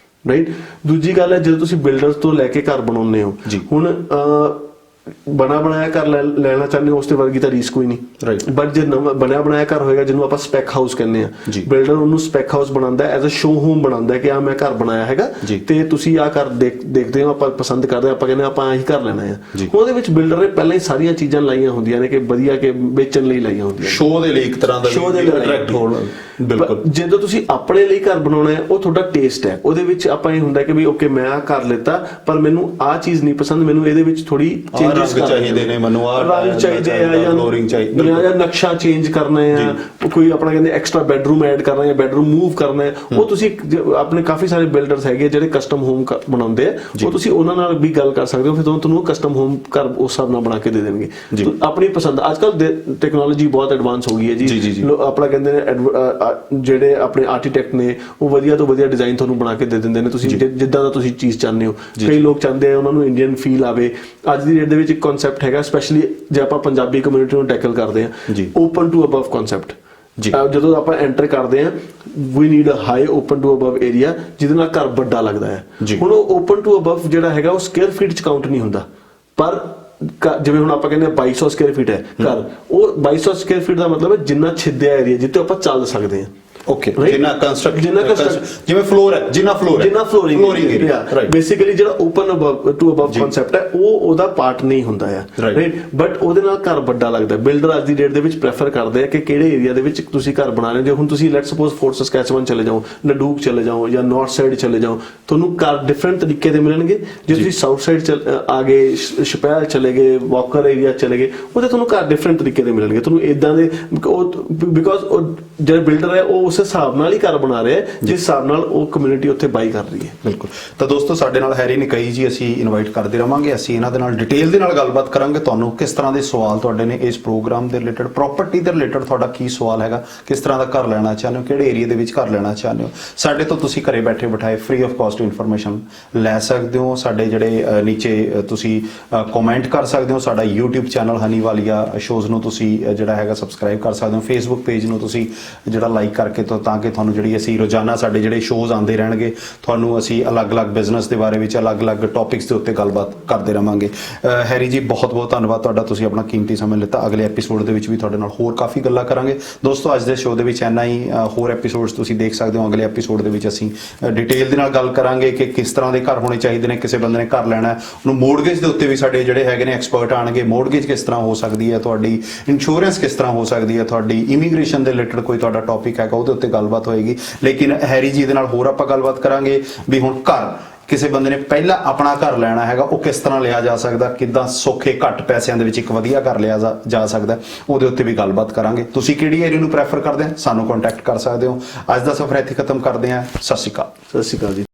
right? ਦੂਜੀ ਗੱਲ ਹੈ, ਜਦੋਂ ਤੁਸੀਂ ਬਿਲਡਰਸ ਤੋਂ ਲੈ ਕੇ ਘਰ ਬਣਾਉਂਦੇ ਹੋ, ਹੁਣ ਬਣਾ ਬਣਾਇਆ ਘਰ ਲੈਣਾ ਚਾਹੁੰਦੇ ਹੋ, ਉਸ ਤੇ ਵਰਗੀ ਤਾਂ ਰੀਸ ਕੋਈ ਨਹੀਂ, ਰਾਈਟ? ਬਟ ਜੇ ਬਣਿਆ ਬਣਾਇਆ ਘਰ ਹੋਏਗਾ, ਜਿਹਨੂੰ ਆਪਾਂ ਸਪੈਕ ਹਾਊਸ ਕਹਿੰਦੇ ਆ, ਬਿਲਡਰ ਉਹਨੂੰ ਸਪੈਕ ਹਾਊਸ ਬਣਾਉਂਦਾ ਐਜ਼ ਅ ਸ਼ੋ ਹੋਮ ਬਣਾਉਂਦਾ ਕਿ ਆ ਮੈਂ ਘਰ ਬਣਾਇਆ ਹੈਗਾ ਤੇ ਤੁਸੀਂ ਆ ਘਰ ਦੇਖਦੇ ਹੋ, ਆਪਾਂ ਪਸੰਦ ਕਰਦੇ ਆਪਾਂ ਕਹਿੰਦੇ ਆਪਾਂ ਆਹੀ ਘਰ ਲੈਣਾ ਆ। ਉਹਦੇ ਵਿੱਚ ਬਿਲਡਰ ਨੇ ਪਹਿਲਾਂ ਹੀ ਸਾਰੀਆਂ ਚੀਜ਼ਾਂ ਲਾਈਆਂ ਹੁੰਦੀਆਂ ਨੇ ਕਿ ਵਧੀਆ ਕਿ ਵੇਚਣ ਲਈ ਲਾਈਆਂ ਹੁੰਦੀਆਂ, ਸ਼ੋਅ ਦੇ ਲਈ, ਇੱਕ ਤਰ੍ਹਾਂ ਦਾ ਸ਼ੋਅ ਦੇ ਲਈ ਅਟਰੈਕਟ ਹੋਣ। ਬਿਲਕੁਲ। ਜਦੋਂ ਤੁਸੀਂ ਆਪਣੇ ਲਈ ਘਰ ਬਣਾਉਣਾ ਹੈ, ਉਹ ਤੁਹਾਡਾ ਟੇਸਟ ਹੈ, ਉਹਦੇ ਵਿੱਚ ਆਪਾਂ ਇਹ ਹੁੰਦਾ ਕਿ ਵੀ ਓਕੇ ਮੈਂ ਆ ਘਰ ਲਿੱਤਾ ਪਰ ਮੈਨੂੰ ਆ ਚੀਜ਼ ਨਹੀਂ ਪਸੰਦ, ਮੈਨੂੰ ਇਹਦੇ ਵਿੱਚ ਥੋੜੀ ਚੇਂਜਸ ਚਾਹੀਦੇ ਨੇ, ਮੈਨੂੰ ਆ ਰੰਗ ਚਾਹੀਦੇ ਆ ਜਾਂ ਫਲੋਰਿੰਗ ਚਾਹੀਦੀ ਜਾਂ ਨਕਸ਼ਾ ਚੇਂਜ ਕਰਨਾ ਹੈ, ਕੋਈ ਆਪਣਾ ਕਹਿੰਦੇ ਐਕਸਟਰਾ ਬੈਡਰੂਮ ਐਡ ਕਰਨਾ ਜਾਂ ਬੈਡਰੂਮ ਮੂਵ ਕਰਨਾ ਹੈ, ਉਹ ਤੁਸੀਂ ਆਪਣੇ ਕਾਫੀ ਸਾਰੇ ਬਿਲਡਰਸ ਹੈਗੇ ਜਿਹੜੇ ਕਸਟਮ ਹੋਮ ਬਣਾਉਂਦੇ ਆ, ਉਹ ਤੁਸੀਂ ਉਹਨਾਂ ਨਾਲ ਵੀ ਗੱਲ ਕਰ ਸਕਦੇ ਹੋ, ਫਿਰ ਤੁਹਾਨੂੰ ਕਸਟਮ ਹੋਮ ਘਰ ਉਸ ਹਿਸਾਬ ਨਾਲ ਬਣਾ ਕੇ ਦੇ ਦੇਣਗੇ ਆਪਣੀ ਪਸੰਦ। ਅੱਜ ਕੱਲ ਟੈਕਨੋਲੋਜੀ ਬਹੁਤ ਐਡਵਾਂਸ ਹੋ ਗਈ ਹੈ ਜੀ, ਆਪਣਾ ਕਹਿੰਦੇ ਨੇ ਜਿਹੜੇ ਆਪਣੇ ਆਰਕੀਟੈਕਟ ਨੇ ਉਹ ਵਧੀਆ ਤੋਂ ਵਧੀਆ ਡਿਜ਼ਾਈਨ ਤੁਹਾਨੂੰ ਬਣਾ ਕੇ ਦੇ ਦਿੰਦੇ ਨੇ, ਤੁਸੀਂ ਜਿੱਦਾਂ ਦਾ ਤੁਸੀਂ ਚੀਜ਼ ਚਾਹੁੰਦੇ ਹੋ। ਕਈ ਲੋਕ ਚਾਹੁੰਦੇ ਆ ਉਹਨਾਂ ਨੂੰ ਇੰਡੀਅਨ ਫੀਲ ਆਵੇ। ਅੱਜ ਦੀ ਡੇਟ ਦੇ ਵਿੱਚ ਇੱਕ ਕਨਸੈਪਟ ਹੈਗਾ, ਸਪੈਸ਼ਲੀ ਜੇ ਆਪਾਂ ਪੰਜਾਬੀ ਕਮਿਊਨਿਟੀ ਨੂੰ ਟੈਕਲ ਕਰਦੇ ਆ, ਓਪਨ ਟੂ ਅਬਵ ਕਨਸੈਪਟ। ਜਦੋਂ ਆਪਾਂ ਐਂਟਰ ਕਰਦੇ ਆ, we need a high open to above area ਜਿਹਦੇ ਨਾਲ ਘਰ ਵੱਡਾ ਲੱਗਦਾ ਹੈ। ਹੁਣ ਉਹ ਓਪਨ ਟੂ ਅਬਵ ਜਿਹੜਾ ਹੈਗਾ ਉਹ ਸਕੁਅਰ ਫੀਟ ਚ ਕਾਊਂਟ ਨਹੀਂ ਹੁੰਦਾ, ਪਰ ਜਿਵੇਂ ਹੁਣ ਆਪਾਂ ਕਹਿੰਦੇ 2200 ਸਕੁਅਰ ਫੀਟ ਹੈ ਘਰ, ਉਹ 2200 ਸਕੁਅਰ ਫੀਟ ਦਾ ਮਤਲਬ ਹੈ ਜਿੰਨਾ ਛਿੱਦਿਆ ਏਰੀਆ ਜਿੱਥੇ ਆਪਾਂ ਚੱਲ ਸਕਦੇ ਹਾਂ। Okay Right? ਜਿੰਨਾ ਕੰਸਟਰਕਟ ਜਿੰਨਾ construct- ਜਿਵੇਂ ਫਲੋਰ ਹੈ ਜਿੰਨਾ ਫਲੋਰਿੰਗ ਏਰੀਆ ਰਾਈਟ ਬੇਸਿਕਲੀ ਜਿਹੜਾ ਓਪਨ ਟੂ ਅਬਵ ਕਨਸੈਪਟ ਹੈ ਉਹ ਉਹਦਾ ਪਾਰਟ ਨਹੀਂ ਹੁੰਦਾ ਆ Right. ਰਾਈਟ ਬਟ ਉਹਦੇ ਨਾਲ ਘਰ ਵੱਡਾ ਲੱਗਦਾ ਬਿਲਡਰ ਅੱਜ ਦੀ ਡੇਟ ਦੇ ਵਿੱਚ ਪ੍ਰੈਫਰ ਕਰਦੇ ਆ ਕਿ ਕਿਹੜੇ ਏਰੀਆ ਦੇ ਵਿੱਚ ਤੁਸੀਂ ਘਰ ਬਣਾ ਰਹੇ ਹੋ। ਜੇ ਹੁਣ ਤੁਸੀਂ ਲੈਟਸ ਸਪੋਜ਼ ਫੋਰਟ ਸਸਕੈਚੁਅਨ ਚਲੇ ਜਾਓ, ਨਡੂਕ ਚਲੇ ਜਾਓ ਜਾਂ ਨਾਰਥ ਸਾਈਡ ਚਲੇ ਜਾਓ, ਤੁਹਾਨੂੰ ਘਰ ਡਿਫਰੈਂਟ ਤਰੀਕੇ ਦੇ ਮਿਲਣਗੇ। ਜੇ ਤੁਸੀਂ ਸਾਊਥ ਸਾਈਡ ਆ ਗਏ, ਸ਼ਪੈਲ ਚਲੇ ਗਏ, ਵਾਕਰ ਏਰੀਆ ਚਲੇ ਗਏ, ਉਹਦੇ ਤੁਹਾਨੂੰ ਘਰ ਡਿਫਰੈਂਟ ਤਰੀਕੇ ਦੇ ਮਿਲਣਗੇ। ਤੁਹਾਨੂੰ ਇਦਾਂ ਦੇ ਬਿਕੋਜ਼ ਉਹ ਜਿਹੜਾ ਬਿਲਡਰ ਹੈ ਉਹ ਉਸ ਹਿਸਾਬ ਨਾਲ ਹੀ ਘਰ ਬਣਾ ਰਿਹਾ ਹੈ ਜਿਸ ਹਿਸਾਬ ਨਾਲ ਉਹ ਕਮਿਊਨਿਟੀ ਉੱਥੇ ਬਾਈ ਕਰ ਰਹੀ ਹੈ। ਬਿਲਕੁਲ। ਤਾਂ ਦੋਸਤੋ ਸਾਡੇ ਨਾਲ ਹੈਰੀ ਨਿਕਈ ਜੀ ਅਸੀਂ ਇਨਵਾਈਟ ਕਰਦੇ ਰਵਾਂਗੇ, ਅਸੀਂ ਇਹਨਾਂ ਦੇ ਨਾਲ ਡਿਟੇਲ ਦੇ ਨਾਲ ਗੱਲਬਾਤ ਕਰਾਂਗੇ। ਤੁਹਾਨੂੰ ਕਿਸ ਤਰ੍ਹਾਂ ਦੇ ਸਵਾਲ ਤੁਹਾਡੇ ਨੇ ਇਸ ਪ੍ਰੋਗਰਾਮ ਦੇ ਰਿਲੇਟਡ, ਪ੍ਰਾਪਰਟੀ ਦੇ ਰਿਲੇਟਡ ਤੁਹਾਡਾ ਕੀ ਸਵਾਲ ਹੈਗਾ, ਕਿਸ ਤਰ੍ਹਾਂ ਦਾ ਘਰ ਲੈਣਾ ਚਾਹੁੰਦੇ ਹੋ, ਕਿਹੜੇ ਏਰੀਆ ਦੇ ਵਿੱਚ ਘਰ ਲੈਣਾ ਚਾਹੁੰਦੇ ਹੋ, ਸਾਡੇ ਤੋਂ ਤੁਸੀਂ ਘਰੇ ਬੈਠੇ ਬਿਠਾਏ ਫ੍ਰੀ ਆਫ ਕਾਸਟ ਇਨਫੋਰਮੇਸ਼ਨ ਲੈ ਸਕਦੇ ਹੋ। ਸਾਡੇ ਜਿਹੜੇ ਨੀਚੇ ਤੁਸੀਂ ਕਮੈਂਟ ਕਰ ਸਕਦੇ ਹੋ। ਸਾਡਾ YouTube ਚੈਨਲ ਹਨੀ ਵਾਲੀਆ ਸ਼ੋਜ਼ ਨੂੰ ਤੁਸੀਂ ਜਿਹੜਾ ਹੈਗਾ ਸਬਸਕ੍ਰਾਈਬ ਕਰ ਸਕਦੇ ਹੋ। Facebook ਪੇਜ ਨੂੰ ਤੁਸੀਂ ਜਿਹੜਾ ਲਾਈਕ ਕਰਕੇ ਤਾਂ ਕਿ ਤੁਹਾਨੂੰ ਜਿਹੜੀ ਅਸੀਂ ਰੋਜ਼ਾਨਾ ਸਾਡੇ ਜਿਹੜੇ ਸ਼ੋਜ਼ ਆਉਂਦੇ ਰਹਿਣਗੇ, ਤੁਹਾਨੂੰ ਅਸੀਂ ਅਲੱਗ-ਅਲੱਗ ਬਿਜ਼ਨਸ ਦੇ ਬਾਰੇ ਵਿੱਚ ਅਲੱਗ-ਅਲੱਗ ਟੌਪਿਕਸ ਦੇ ਉੱਤੇ ਗੱਲਬਾਤ ਕਰਦੇ ਰਵਾਂਗੇ। ਹੈਰੀ ਜੀ ਬਹੁਤ-ਬਹੁਤ ਧੰਨਵਾਦ ਤੁਹਾਡਾ, ਤੁਸੀਂ ਆਪਣਾ ਕੀਮਤੀ ਸਮਾਂ ਲਿੱਤਾ। ਅਗਲੇ ਐਪੀਸੋਡ ਦੇ ਵਿੱਚ ਵੀ ਤੁਹਾਡੇ ਨਾਲ ਹੋਰ ਕਾਫੀ ਗੱਲਾਂ ਕਰਾਂਗੇ। ਦੋਸਤੋ ਅੱਜ ਦੇ ਸ਼ੋਅ ਦੇ ਵਿੱਚ ਇੰਨਾ ਹੀ, ਹੋਰ ਐਪੀਸੋਡਸ ਤੁਸੀਂ ਦੇਖ ਸਕਦੇ ਹੋ। ਅਗਲੇ ਐਪੀਸੋਡ ਦੇ ਵਿੱਚ ਅਸੀਂ ਡਿਟੇਲ ਦੇ ਨਾਲ ਗੱਲ ਕਰਾਂਗੇ ਕਿ ਕਿਸ ਤਰ੍ਹਾਂ ਦੇ ਘਰ ਹੋਣੇ ਚਾਹੀਦੇ ਨੇ। ਕਿਸੇ ਬੰਦੇ ਨੇ ਘਰ ਲੈਣਾ ਹੈ, ਉਹਨੂੰ ਮੋਰਗੇਜ ਦੇ ਉੱਤੇ ਵੀ ਸਾਡੇ ਜਿਹੜੇ ਹੈਗੇ ਨੇ ਐਕਸਪਰਟ ਆਣਗੇ। ਮੋਰਗੇਜ ਕਿਸ ਤਰ੍ਹਾਂ ਹੋ ਸਕਦੀ ਹੈ ਤੁਹਾਡੀ, ਇੰਸ਼ੋਰੈਂਸ ਕਿਸ ਤਰ੍ਹਾਂ ਹੋ ਸਕਦੀ ਹੈ ਤੁਹਾਡੀ, ਇਮੀਗ੍ਰੇਸ਼ਨ ਦੇ ਰਿਲੇਟਡ ਕੋਈ ਤੁਹਾਡਾ ਟੌਪਿਕ ਹੈਗਾ ਉਹਦੇ ਉੱਤੇ ਗੱਲਬਾਤ ਹੋਏਗੀ। ਲੇਕਿਨ ਹੈਰੀ ਜੀ ਦੇ ਨਾਲ ਹੋਰ ਆਪਾਂ ਗੱਲਬਾਤ ਕਰਾਂਗੇ ਵੀ ਹੁਣ ਘਰ ਕਿਸੇ ਬੰਦੇ ਨੇ ਪਹਿਲਾਂ ਆਪਣਾ ਘਰ ਲੈਣਾ ਹੈਗਾ, ਉਹ ਕਿਸ ਤਰ੍ਹਾਂ ਲਿਆ ਜਾ ਸਕਦਾ, ਕਿੱਦਾਂ ਸੌਖੇ ਘੱਟ ਪੈਸਿਆਂ ਦੇ ਵਿੱਚ ਇੱਕ ਵਧੀਆ ਘਰ ਲਿਆ ਜਾ ਸਕਦਾ, ਉਹਦੇ ਉੱਤੇ ਵੀ ਗੱਲਬਾਤ ਕਰਾਂਗੇ। ਤੁਸੀਂ ਕਿਹੜੀ ਏਰੀਆ ਨੂੰ ਪ੍ਰੈਫਰ ਕਰਦੇ ਹੋ, ਸਾਨੂੰ ਕੰਟੈਕਟ ਕਰ ਸਕਦੇ ਹੋ। ਅੱਜ ਦਾ ਸਫ਼ਰ ਇੱਥੇ ਖਤਮ ਕਰਦੇ ਹਾਂ। ਸਤਿ ਸ਼੍ਰੀ ਅਕਾਲ। ਸਤਿ ਸ਼੍ਰੀ ਅਕਾਲ ਜੀ।